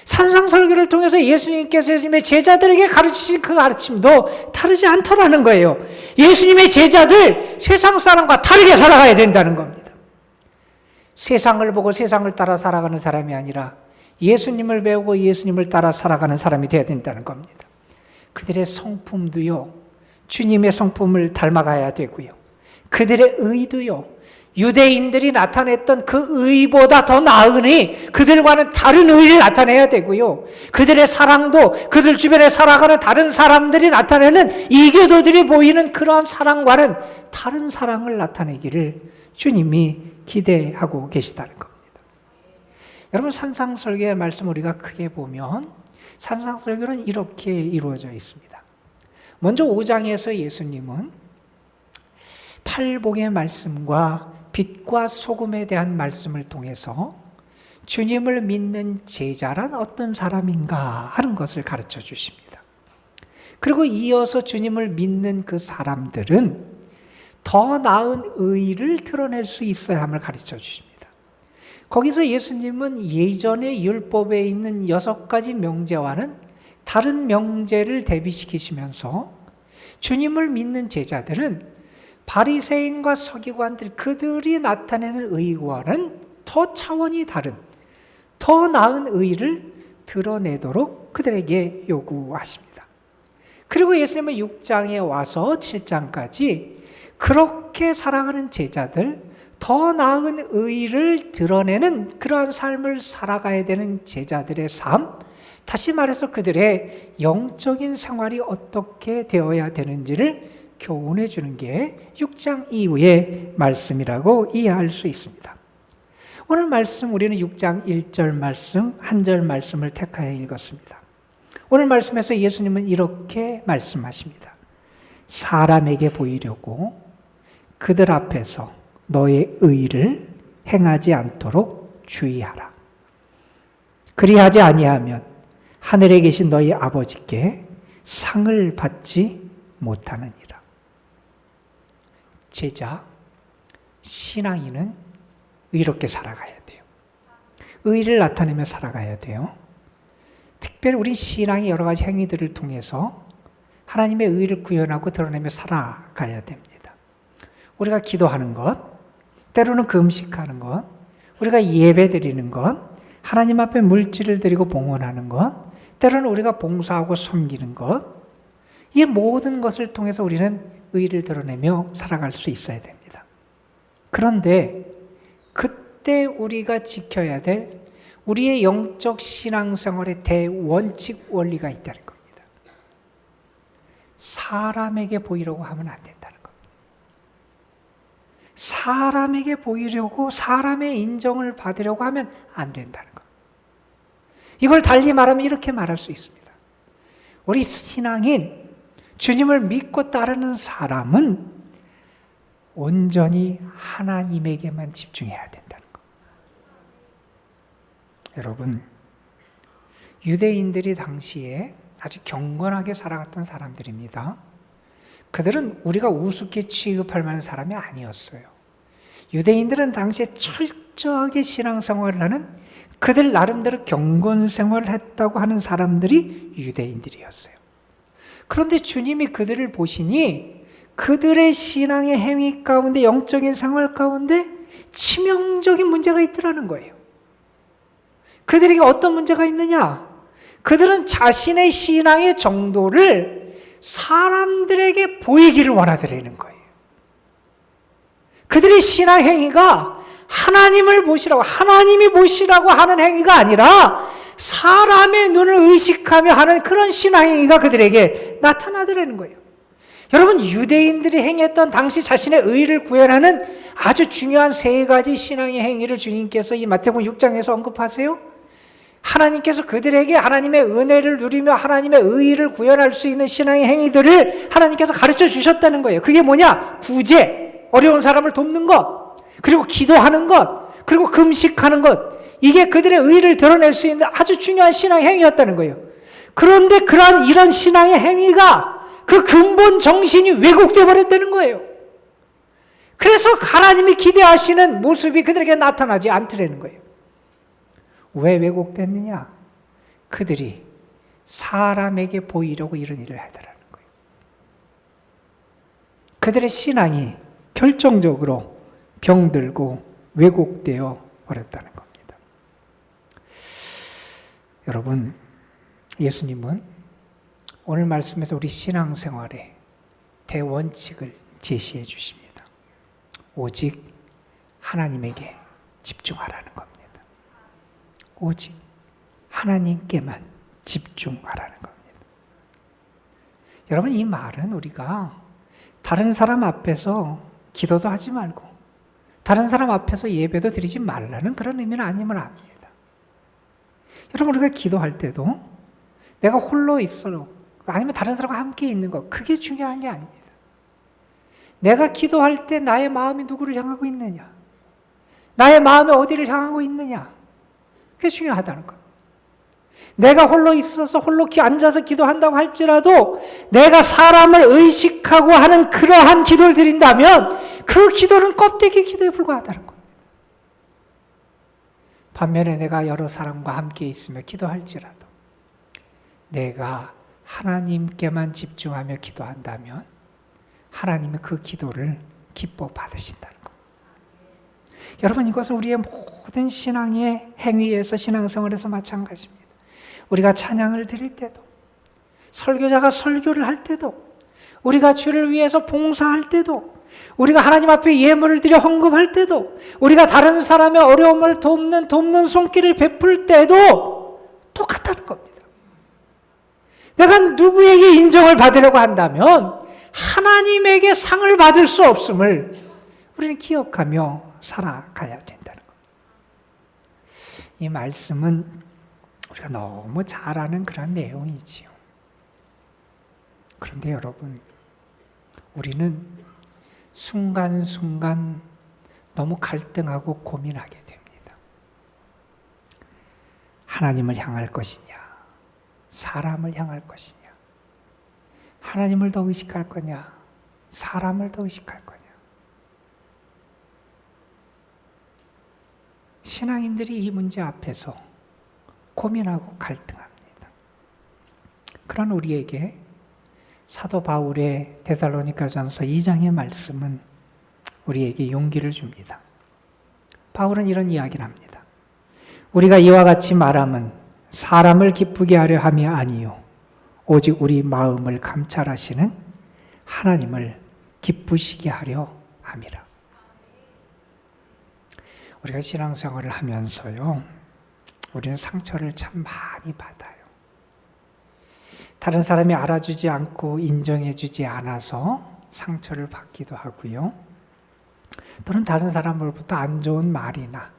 산상설교를 통해서 예수님께서 예수님의 제자들에게 가르치신 그 가르침도 다르지 않더라는 거예요. 예수님의 제자들 세상 사람과 다르게 살아가야 된다는 겁니다. 세상을 보고 세상을 따라 살아가는 사람이 아니라 예수님을 배우고 예수님을 따라 살아가는 사람이 되어야 된다는 겁니다. 그들의 성품도요, 주님의 성품을 닮아가야 되고요. 그들의 의도요, 유대인들이 나타냈던 그 의보다 더 나으니 그들과는 다른 의를 나타내야 되고요. 그들의 사랑도 그들 주변에 살아가는 다른 사람들이 나타내는 이교도들이 보이는 그러한 사랑과는 다른 사랑을 나타내기를 주님이 기대하고 계시다는 겁니다. 여러분, 산상설교의 말씀 우리가 크게 보면 산상설교는 이렇게 이루어져 있습니다. 먼저 5장에서 예수님은 팔복의 말씀과 빛과 소금에 대한 말씀을 통해서 주님을 믿는 제자란 어떤 사람인가 하는 것을 가르쳐 주십니다. 그리고 이어서 주님을 믿는 그 사람들은 더 나은 의를 드러낼 수 있어야 함을 가르쳐 주십니다. 거기서 예수님은 예전의 율법에 있는 6가지 명제와는 다른 명제를 대비시키시면서 주님을 믿는 제자들은 바리새인과 서기관들 그들이 나타내는 의와는 더 차원이 다른 더 나은 의를 드러내도록 그들에게 요구하십니다. 그리고 예수님은 6장에 와서 7장까지 그렇게 살아가는 제자들, 더 나은 의를 드러내는 그러한 삶을 살아가야 되는 제자들의 삶, 다시 말해서 그들의 영적인 생활이 어떻게 되어야 되는지를 교훈해 주는 게 6장 이후의 말씀이라고 이해할 수 있습니다. 오늘 말씀 우리는 6장 1절 말씀, 한 절 말씀을 택하여 읽었습니다. 오늘 말씀에서 예수님은 이렇게 말씀하십니다. 사람에게 보이려고 그들 앞에서 너의 의를 행하지 않도록 주의하라. 그리하지 아니하면 하늘에 계신 너희 아버지께 상을 받지 못하느니라. 제자, 신앙인은 의롭게 살아가야 돼요. 의를 나타내며 살아가야 돼요. 특별히 우리 신앙의 여러 가지 행위들을 통해서 하나님의 의를 구현하고 드러내며 살아가야 됩니다. 우리가 기도하는 것, 때로는 금식하는 것, 우리가 예배 드리는 것, 하나님 앞에 물질을 드리고 봉헌하는 것, 때로는 우리가 봉사하고 섬기는 것, 이 모든 것을 통해서 우리는 의를 드러내며 살아갈 수 있어야 됩니다. 그런데 그때 우리가 지켜야 될 우리의 영적 신앙생활의 대원칙 원리가 있다는 겁니다. 사람에게 보이려고 하면 안 된다는 겁니다. 사람에게 보이려고, 사람의 인정을 받으려고 하면 안 된다는 겁니다. 이걸 달리 말하면 이렇게 말할 수 있습니다. 우리 신앙인, 주님을 믿고 따르는 사람은 온전히 하나님에게만 집중해야 된다는 것. 여러분, 유대인들이 당시에 아주 경건하게 살아갔던 사람들입니다. 그들은 우리가 우습게 취급할 만한 사람이 아니었어요. 유대인들은 당시에 철저하게 신앙생활을 하는, 그들 나름대로 경건생활을 했다고 하는 사람들이 유대인들이었어요. 그런데 주님이 그들을 보시니 그들의 신앙의 행위 가운데, 영적인 생활 가운데 치명적인 문제가 있더라는 거예요. 그들에게 어떤 문제가 있느냐? 그들은 자신의 신앙의 정도를 사람들에게 보이기를 원하더라는 거예요. 그들의 신앙 행위가 하나님을 보시라고, 하나님이 보시라고 하는 행위가 아니라 사람의 눈을 의식하며 하는 그런 신앙 행위가 그들에게 나타나더라는 거예요. 여러분, 유대인들이 행했던 당시 자신의 의를 구현하는 아주 중요한 세 가지 신앙의 행위를 주님께서 이 마태복음 6장에서 언급하세요. 하나님께서 그들에게 하나님의 은혜를 누리며 하나님의 의를 구현할 수 있는 신앙의 행위들을 하나님께서 가르쳐 주셨다는 거예요. 그게 뭐냐? 구제, 어려운 사람을 돕는 것, 그리고 기도하는 것, 그리고 금식하는 것, 이게 그들의 의를 드러낼 수 있는 아주 중요한 신앙의 행위였다는 거예요. 그런데 그러한 이런 신앙의 행위가 그 근본 정신이 왜곡되어 버렸다는 거예요. 그래서 하나님이 기대하시는 모습이 그들에게 나타나지 않더라는 거예요. 왜 왜곡됐느냐? 그들이 사람에게 보이려고 이런 일을 하더라는 거예요. 그들의 신앙이 결정적으로 병들고 왜곡되어 버렸다는 겁니다. 여러분, 예수님은 오늘 말씀에서 우리 신앙생활의 대원칙을 제시해 주십니다. 오직 하나님에게 집중하라는 겁니다. 오직 하나님께만 집중하라는 겁니다. 여러분, 이 말은 우리가 다른 사람 앞에서 기도도 하지 말고 다른 사람 앞에서 예배도 드리지 말라는 그런 의미는 아님을 압니다. 여러분, 우리가 기도할 때도 내가 홀로 있어도 아니면 다른 사람과 함께 있는 것, 그게 중요한 게 아닙니다. 내가 기도할 때 나의 마음이 누구를 향하고 있느냐, 나의 마음이 어디를 향하고 있느냐, 그게 중요하다는 것. 내가 홀로 있어서 홀로 앉아서 기도한다고 할지라도 내가 사람을 의식하고 하는 그러한 기도를 드린다면 그 기도는 껍데기 기도에 불과하다는 겁니다. 반면에 내가 여러 사람과 함께 있으며 기도할지라도 내가 하나님께만 집중하며 기도한다면 하나님은 그 기도를 기뻐 받으신다는 것. 여러분, 이것은 우리의 모든 신앙의 행위에서, 신앙생활에서 마찬가지입니다. 우리가 찬양을 드릴 때도, 설교자가 설교를 할 때도, 우리가 주를 위해서 봉사할 때도, 우리가 하나님 앞에 예물을 드려 헌금할 때도, 우리가 다른 사람의 어려움을 돕는 손길을 베풀 때도 똑같다는 겁니다. 내가 누구에게 인정을 받으려고 한다면 하나님에게 상을 받을 수 없음을 우리는 기억하며 살아가야 된다는 겁니다. 이 말씀은 우리가 너무 잘 아는 그런 내용이지요. 그런데 여러분, 우리는 순간순간 너무 갈등하고 고민하게 됩니다. 하나님을 향할 것이냐, 사람을 향할 것이냐, 하나님을 더 의식할 거냐, 사람을 더 의식할 거냐. 신앙인들이 이 문제 앞에서 고민하고 갈등합니다. 그런 우리에게 사도 바울의 데살로니가전서 2장의 말씀은 우리에게 용기를 줍니다. 바울은 이런 이야기를 합니다. 우리가 이와 같이 말함은 사람을 기쁘게 하려 함이 아니요 오직 우리 마음을 감찰하시는 하나님을 기쁘시게 하려 함이라. 우리가 신앙생활을 하면서요, 우리는 상처를 참 많이 받아요. 다른 사람이 알아주지 않고 인정해주지 않아서 상처를 받기도 하고요. 또는 다른 사람으로부터 안 좋은 말이나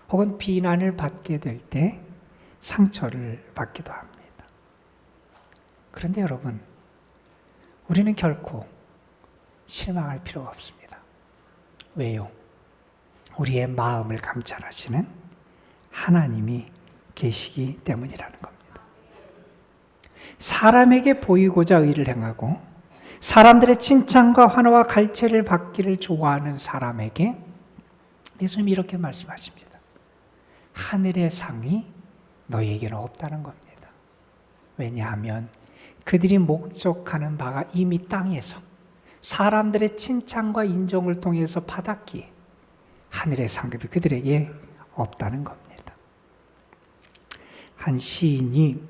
혹은 비난을 받게 될 때 상처를 받기도 합니다. 그런데 여러분, 우리는 결코 실망할 필요가 없습니다. 왜요? 우리의 마음을 감찰하시는 하나님이 계시기 때문이라는 겁니다. 사람에게 보이고자 의를 행하고 사람들의 칭찬과 환호와 갈채를 받기를 좋아하는 사람에게 예수님이 이렇게 말씀하십니다. 하늘의 상이 너희에게는 없다는 겁니다. 왜냐하면 그들이 목적하는 바가 이미 땅에서 사람들의 칭찬과 인정을 통해서 받았기에 하늘의 상급이 그들에게 없다는 겁니다. 한 시인이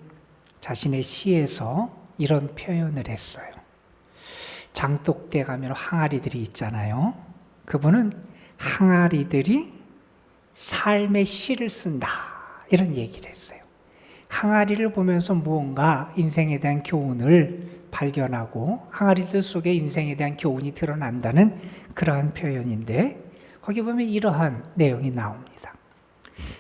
자신의 시에서 이런 표현을 했어요. 장독대 가면 항아리들이 있잖아요. 그분은 항아리들이 삶의 시를 쓴다, 이런 얘기를 했어요. 항아리를 보면서 무언가 인생에 대한 교훈을 발견하고 항아리들 속에 인생에 대한 교훈이 드러난다는 그러한 표현인데, 거기 보면 이러한 내용이 나옵니다.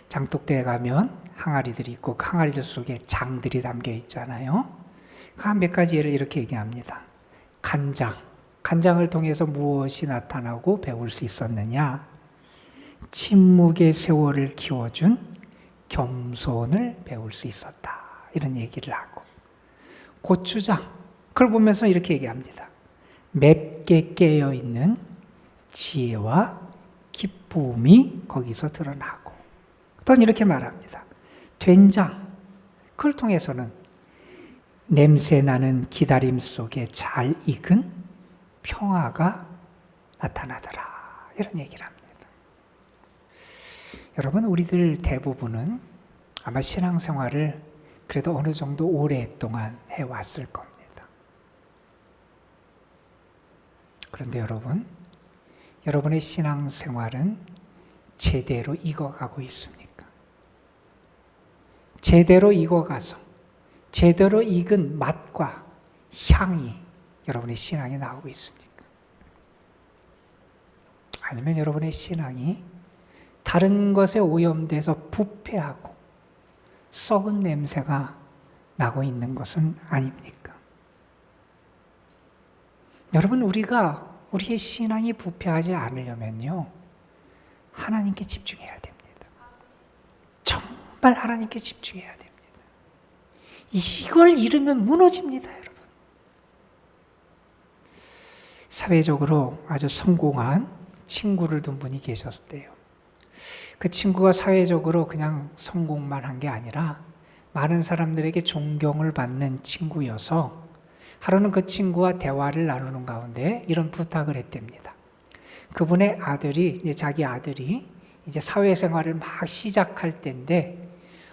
장독대에 가면 항아리들이 있고 그 항아리들 속에 장들이 담겨 있잖아요. 그 몇 가지 예를 이렇게 얘기합니다. 간장을 통해서 무엇이 나타나고 배울 수 있었느냐? 침묵의 세월을 키워준 겸손을 배울 수 있었다, 이런 얘기를 하고, 고추장, 그걸 보면서 이렇게 얘기합니다. 맵게 깨어있는 지혜와 기쁨이 거기서 드러나고, 또는 이렇게 말합니다. 된장, 그걸 통해서는 냄새나는 기다림 속에 잘 익은 평화가 나타나더라, 이런 얘기를 합니다. 여러분, 우리들 대부분은 아마 신앙생활을 그래도 어느 정도 오랫동안 해왔을 겁니다. 그런데 여러분의 신앙생활은 제대로 익어가고 있습니까? 제대로 익어가서 제대로 익은 맛과 향이 여러분의 신앙에 나오고 있습니까? 아니면 여러분의 신앙이 다른 것에 오염돼서 부패하고 썩은 냄새가 나고 있는 것은 아닙니까? 여러분, 우리의 신앙이 부패하지 않으려면요, 하나님께 집중해야 됩니다. 정말 하나님께 집중해야 됩니다. 이걸 잃으면 무너집니다, 여러분. 사회적으로 아주 성공한 친구를 둔 분이 계셨대요. 그 친구가 사회적으로 그냥 성공만 한 게 아니라 많은 사람들에게 존경을 받는 친구여서 하루는 그 친구와 대화를 나누는 가운데 이런 부탁을 했답니다. 그분의 아들이, 자기 아들이 이제 사회생활을 막 시작할 때인데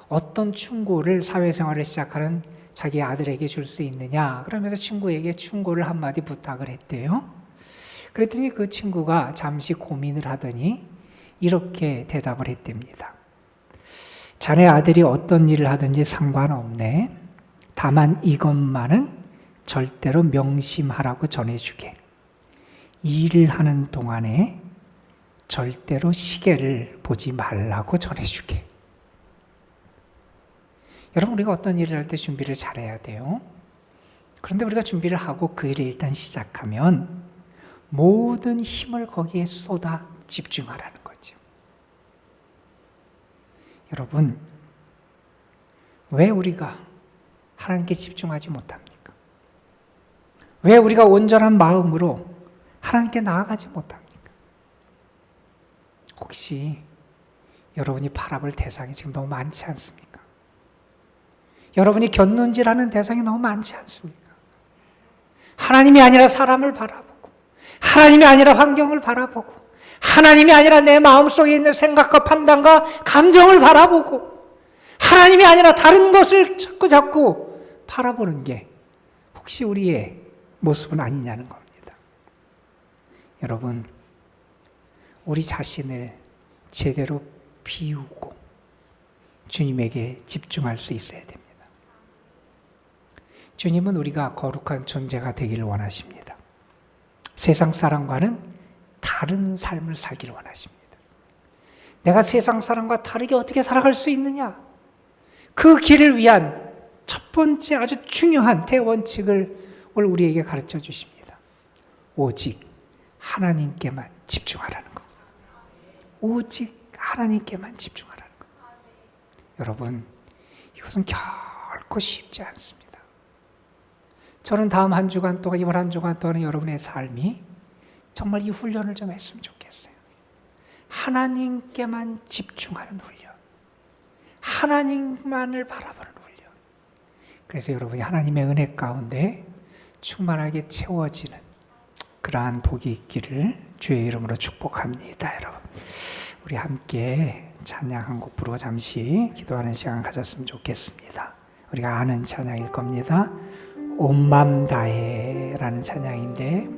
어떤 충고를 사회생활을 시작하는 자기 아들에게 줄 수 있느냐, 그러면서 친구에게 충고를 한마디 부탁을 했대요. 그랬더니 그 친구가 잠시 고민을 하더니 이렇게 대답을 했답니다. 자네 아들이 어떤 일을 하든지 상관없네. 다만 이것만은 절대로 명심하라고 전해주게. 일을 하는 동안에 절대로 시계를 보지 말라고 전해주게. 여러분, 우리가 어떤 일을 할 때 준비를 잘해야 돼요. 그런데 우리가 준비를 하고 그 일을 일단 시작하면 모든 힘을 거기에 쏟아 집중하라는 거죠. 여러분, 왜 우리가 하나님께 집중하지 못합니까? 왜 우리가 온전한 마음으로 하나님께 나아가지 못합니까? 혹시 여러분이 바라볼 대상이 지금 너무 많지 않습니까? 여러분이 곁눈질하는 대상이 너무 많지 않습니까? 하나님이 아니라 사람을 바라보고, 하나님이 아니라 환경을 바라보고, 하나님이 아니라 내 마음속에 있는 생각과 판단과 감정을 바라보고, 하나님이 아니라 다른 것을 자꾸 바라보는 게 혹시 우리의 모습은 아니냐는 겁니다. 여러분, 우리 자신을 제대로 비우고 주님에게 집중할 수 있어야 됩니다. 주님은 우리가 거룩한 존재가 되기를 원하십니다. 세상 사람과는 다른 삶을 살기를 원하십니다. 내가 세상 사람과 다르게 어떻게 살아갈 수 있느냐? 그 길을 위한 첫 번째 아주 중요한 대원칙을 오늘 우리에게 가르쳐 주십니다. 오직 하나님께만 집중하라는 것. 오직 하나님께만 집중하라는 것. 여러분, 이것은 결코 쉽지 않습니다. 저는 다음 한 주간 동안, 이번 한 주간 동안 여러분의 삶이 정말 이 훈련을 좀 했으면 좋겠어요. 하나님께만 집중하는 훈련. 하나님만을 바라보는 훈련. 그래서 여러분이 하나님의 은혜 가운데 충만하게 채워지는 그러한 복이 있기를 주의 이름으로 축복합니다. 여러분, 우리 함께 찬양 한 곡 부르고 잠시 기도하는 시간 가졌으면 좋겠습니다. 우리가 아는 찬양일 겁니다. 온 맘 다해 라는 찬양인데,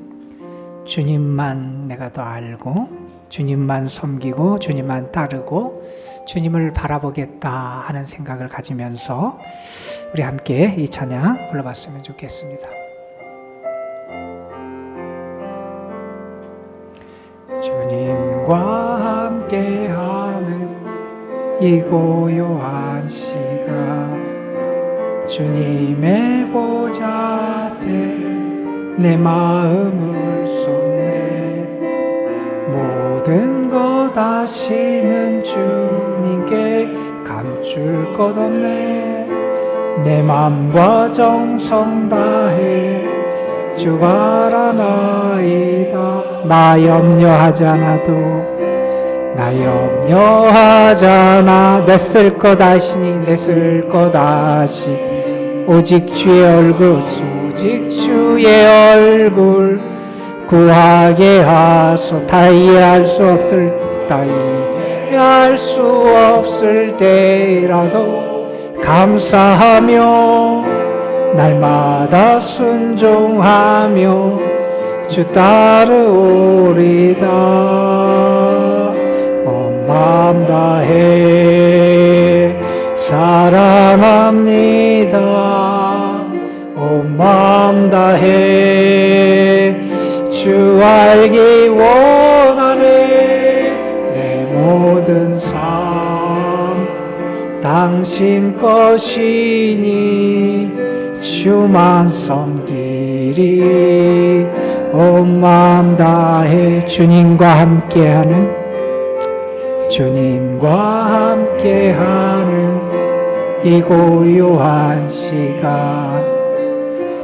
주님만 내가 더 알고 주님만 섬기고 주님만 따르고 주님을 바라보겠다 하는 생각을 가지면서 우리 함께 이 찬양 불러봤으면 좋겠습니다. 주님과 함께하는 이 고요한 시간, 주님의 보좌 앞에 내 마음을 쏟네. 모든 것 아시는 주님께 감출 것 없네. 내 맘과 정성 다해 주 바라나이다. 나 염려하지 않아도, 나 염려하지 않아. 내 쓸 것 아시니 내 쓸 것 아시. 오직 주의 얼굴, 오직 주의 얼굴 구하게 하소. 다 이해할 수 없을 때라도 감사하며 날마다 순종하며 주 따르오리다. 온 마음 다해 사랑합니다. 온 마음 다해 주 알기 원하네. 내 모든 삶 당신 것이니 주만 섬기리. 온 마음 다해 주님과 함께하는 이 고요한 시간,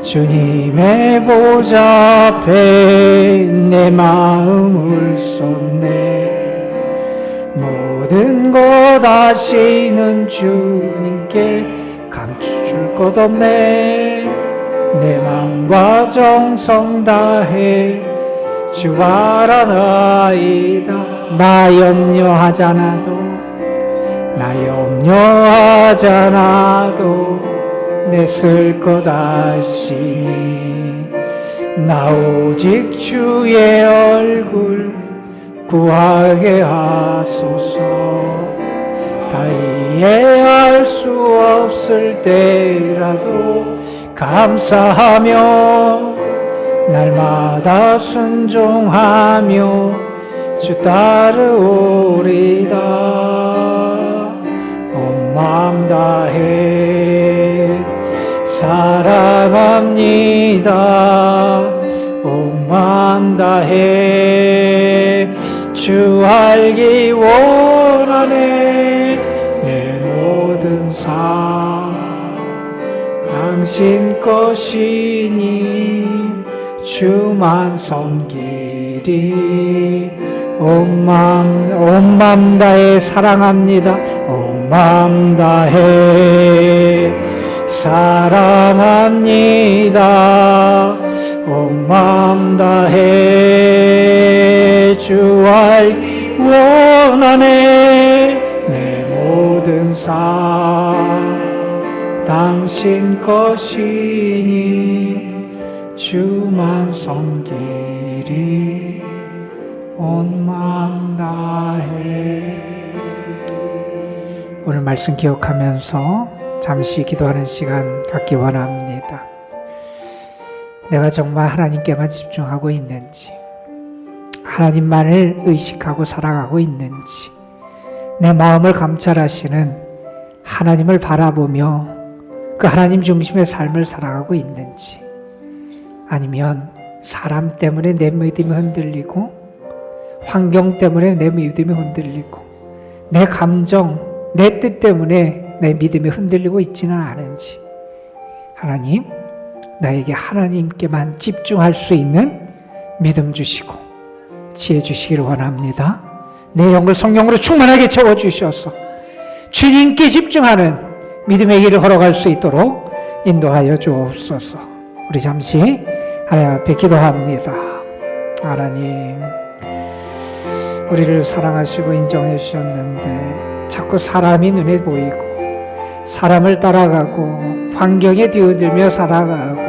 주님의 보좌 앞에 내 마음을 쏟네. 모든 것 아시는 주님께 감출 것 없네. 내 맘과 정성 다해 주 바라나이다. 나 염려하지 않아도 내 쓸 것 아시니. 나 오직 주의 얼굴 구하게 하소서. 다 이해할 수 없을 때라도 감사하며 날마다 순종하며 주 따르오리다. 온 마음 다해 사랑합니다. 온 마음 맘 다해 주 알기 원하네. 내 모든 삶 당신 것이니 주만 섬기리. 온 맘 다해 사랑합니다. 온 맘 다해 사랑합니다. 온 맘 다해 주 알기 원하네. 내 모든 삶 당신 것이니 주만 섬기리. 온 맘 다해. 오늘 말씀 기억하면서 잠시 기도하는 시간 갖기 원합니다. 내가 정말 하나님께만 집중하고 있는지, 하나님만을 의식하고 살아가고 있는지, 내 마음을 감찰하시는 하나님을 바라보며 그 하나님 중심의 삶을 살아가고 있는지, 아니면 사람 때문에 내 믿음이 흔들리고 환경 때문에 내 믿음이 흔들리고 내 감정, 내 뜻 때문에 내 믿음이 흔들리고 있지는 않은지, 하나님, 나에게 하나님께만 집중할 수 있는 믿음 주시고 지혜 주시기를 원합니다. 내 영을 성령으로 충만하게 채워주셔서 주님께 집중하는 믿음의 길을 걸어갈 수 있도록 인도하여 주옵소서. 우리 잠시 하나님 앞에 기도합니다. 하나님, 우리를 사랑하시고 인정해 주셨는데 자꾸 사람이 눈에 보이고 사람을 따라가고 환경에 뛰어들며 살아가고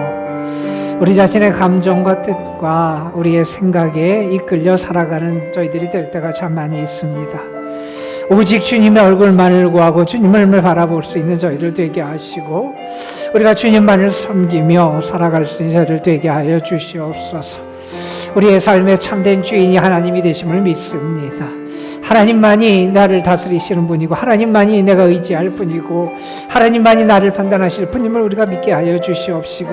우리 자신의 감정과 뜻과 우리의 생각에 이끌려 살아가는 저희들이 될 때가 참 많이 있습니다. 오직 주님의 얼굴만을 구하고 주님을 바라볼 수 있는 저희를 되게 하시고 우리가 주님만을 섬기며 살아갈 수 있는 저희를 되게 하여 주시옵소서. 우리의 삶의 참된 주인이 하나님이 되심을 믿습니다. 하나님만이 나를 다스리시는 분이고 하나님만이 내가 의지할 분이고 하나님만이 나를 판단하실 분임을 우리가 믿게 하여 주시옵시고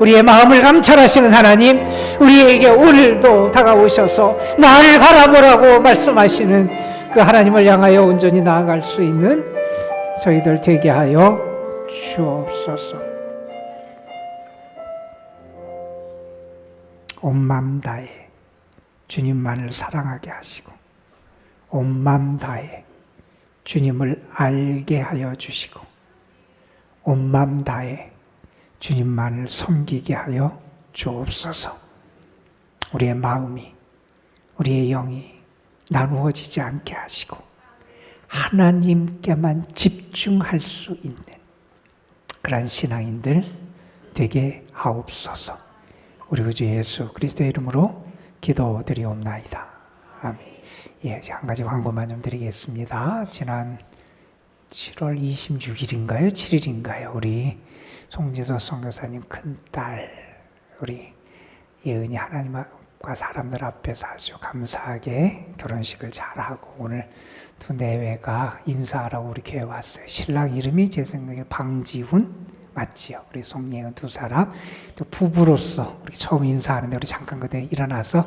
우리의 마음을 감찰하시는 하나님, 우리에게 오늘도 다가오셔서 나를 바라보라고 말씀하시는 그 하나님을 향하여 온전히 나아갈 수 있는 저희들 되게 하여 주옵소서. 온 맘 다해 주님만을 사랑하게 하시고 온 맘 다해 주님을 알게 하여 주시고 온 맘 다해 주님만을 섬기게 하여 주옵소서. 우리의 마음이, 우리의 영이 나누어지지 않게 하시고 하나님께만 집중할 수 있는 그런 신앙인들 되게 하옵소서. 우리 구주 예수 그리스도의 이름으로 기도드리옵나이다. 아멘. 예, 한 가지 광고만 좀 드리겠습니다. 지난 7월 26일인가요? 7일인가요? 우리 송지서 선교사님 큰딸 우리 예은이 하나님과 사람들 앞에서 아주 감사하게 결혼식을 잘하고 오늘 두 내외가 인사하라고 우리 교회 왔어요. 신랑 이름이 제 생각에 방지훈 맞지요? 우리 송예은 두 사람 또 부부로서 우리 처음 인사하는데 우리 잠깐 그때 일어나서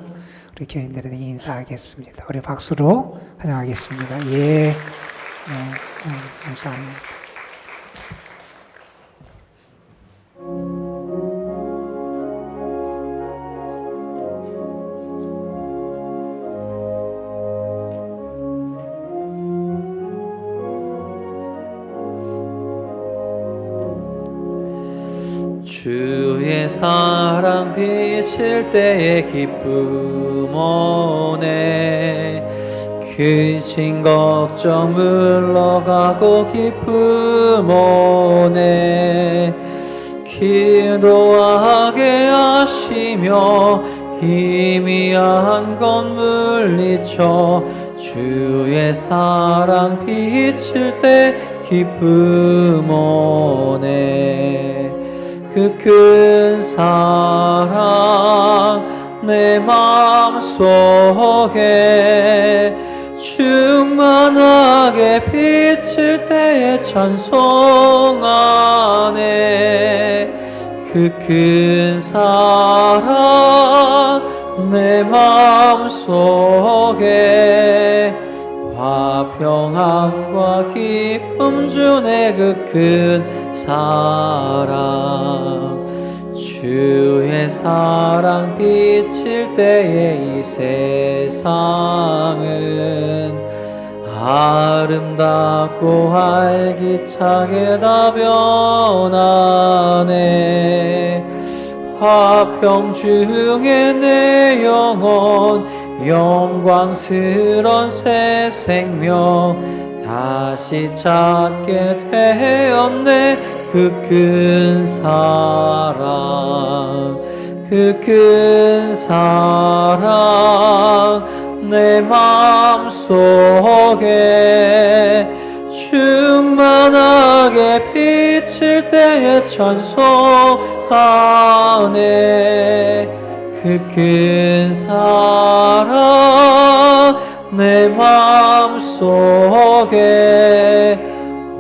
우리 교인들에게 인사하겠습니다. 우리 박수로 환영하겠습니다. 예, 감사합니다. 주의 사랑 비칠 때의 기쁨 오네. 근심 걱정 물러가고 기쁨 오네. 기도하게 하시며 희미한 것 물리쳐 주의 사랑 비칠 때 기쁨 오네. 그 큰 사랑 내 마음속에 충만하게 비칠 때에 찬송하네. 그 큰 사랑 내 마음속에 화평함과 기쁨 주네 그 큰 사랑 주의 사랑 비칠 때에 이 세상은 아름답고 활기차게 다 변하네 화평 중에 내 영혼 영광스런 새 생명 다시 찾게 되었네 그 큰 사랑 그 큰 사랑 내 마음속에 충만하게 비칠 때에 찬송하네 그 큰 사랑 내 마음속에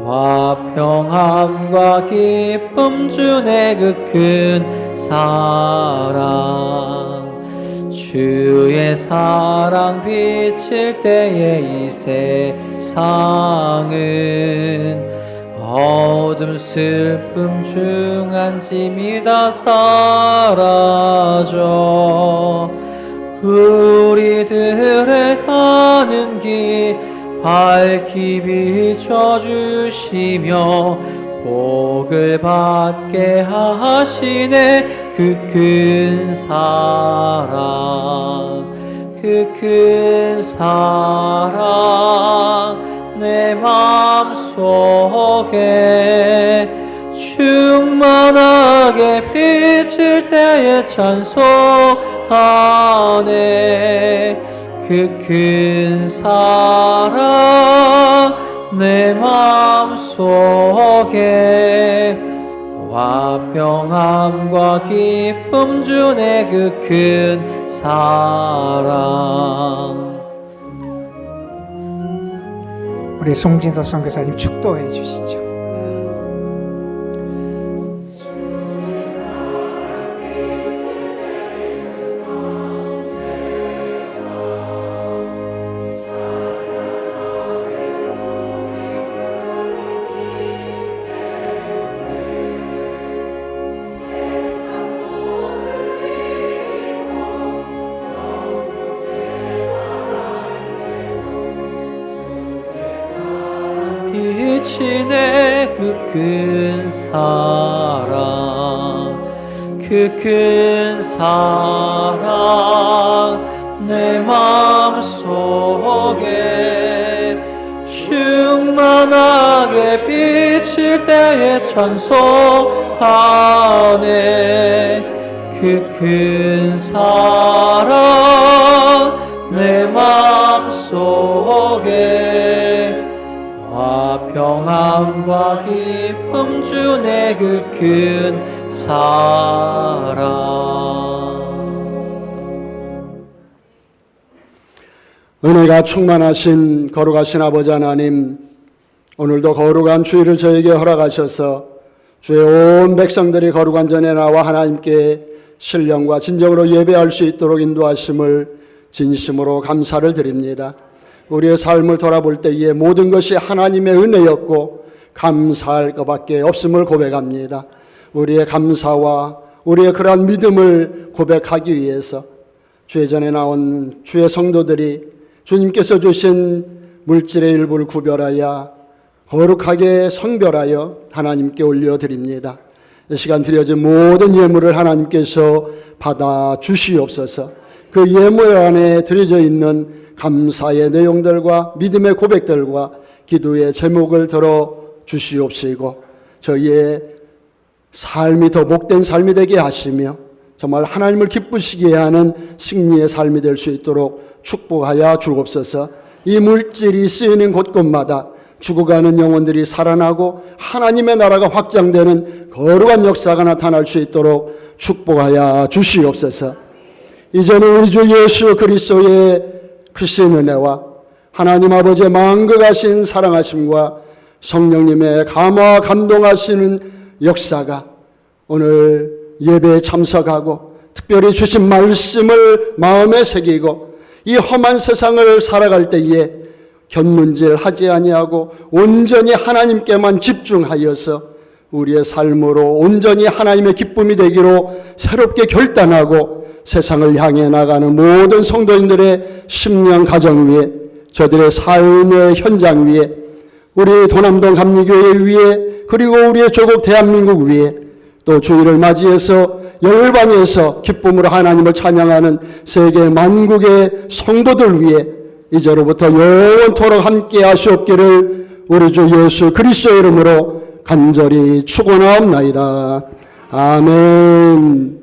화평함과 기쁨 주네 그 큰 사랑 주의 사랑 비칠 때에 이 세상은 어둠 슬픔 중한 짐이 다 사라져 우리들의 가는 길 밝히 비춰주시며 복을 받게 하시네 그 큰 사랑 그 큰 사랑 내 마음속에 충만하게 비칠 때에 찬송하네 그 큰 사랑 내 마음속에 화평함과 기쁨 주네 그 큰 사랑 우리 송진서 선교사님 축도해 주시죠. 비치네 그 큰 사랑 그 큰 사랑 내 마음속에 충만하게 비칠 때에 찬송하네 그 큰 사랑 내 마음속에 화평함과 기쁨 주네 그 큰 사랑 은혜가 충만하신 거룩하신 아버지 하나님 오늘도 거룩한 주일을 저에게 허락하셔서 주의 온 백성들이 거룩한 전에 나와 하나님께 신령과 진정으로 예배할 수 있도록 인도하심을 진심으로 감사를 드립니다. 우리의 삶을 돌아볼 때에 모든 것이 하나님의 은혜였고 감사할 것밖에 없음을 고백합니다. 우리의 감사와 우리의 그러한 믿음을 고백하기 위해서 주의 전에 나온 주의 성도들이 주님께서 주신 물질의 일부를 구별하여 거룩하게 성별하여 하나님께 올려드립니다. 이 시간 드려진 모든 예물을 하나님께서 받아 주시옵소서. 그 예물 안에 드려져 있는 감사의 내용들과 믿음의 고백들과 기도의 제목을 들어 주시옵시고 저희의 삶이 더 복된 삶이 되게 하시며 정말 하나님을 기쁘시게 하는 승리의 삶이 될 수 있도록 축복하여 주옵소서. 이 물질이 쓰이는 곳곳마다 죽어가는 영혼들이 살아나고 하나님의 나라가 확장되는 거룩한 역사가 나타날 수 있도록 축복하여 주시옵소서. 이제는 우리 주 예수 그리스도의 크신 은혜와 하나님 아버지의 만극하신 사랑하심과 성령님의 감화 감동하시는 역사가 오늘 예배에 참석하고 특별히 주신 말씀을 마음에 새기고 이 험한 세상을 살아갈 때에 견눈질 하지 아니하고 온전히 하나님께만 집중하여서 우리의 삶으로 온전히 하나님의 기쁨이 되기로 새롭게 결단하고 세상을 향해 나가는 모든 성도인들의 심령 가정 위에, 저들의 삶의 현장 위에, 우리 도남동 감리교회 위에, 그리고 우리의 조국 대한민국 위에, 또 주일을 맞이해서 열방에서 기쁨으로 하나님을 찬양하는 세계 만국의 성도들 위에 이제로부터 영원토록 함께 하시옵기를 우리 주 예수 그리스도의 이름으로 간절히 축원하옵나이다. 아멘.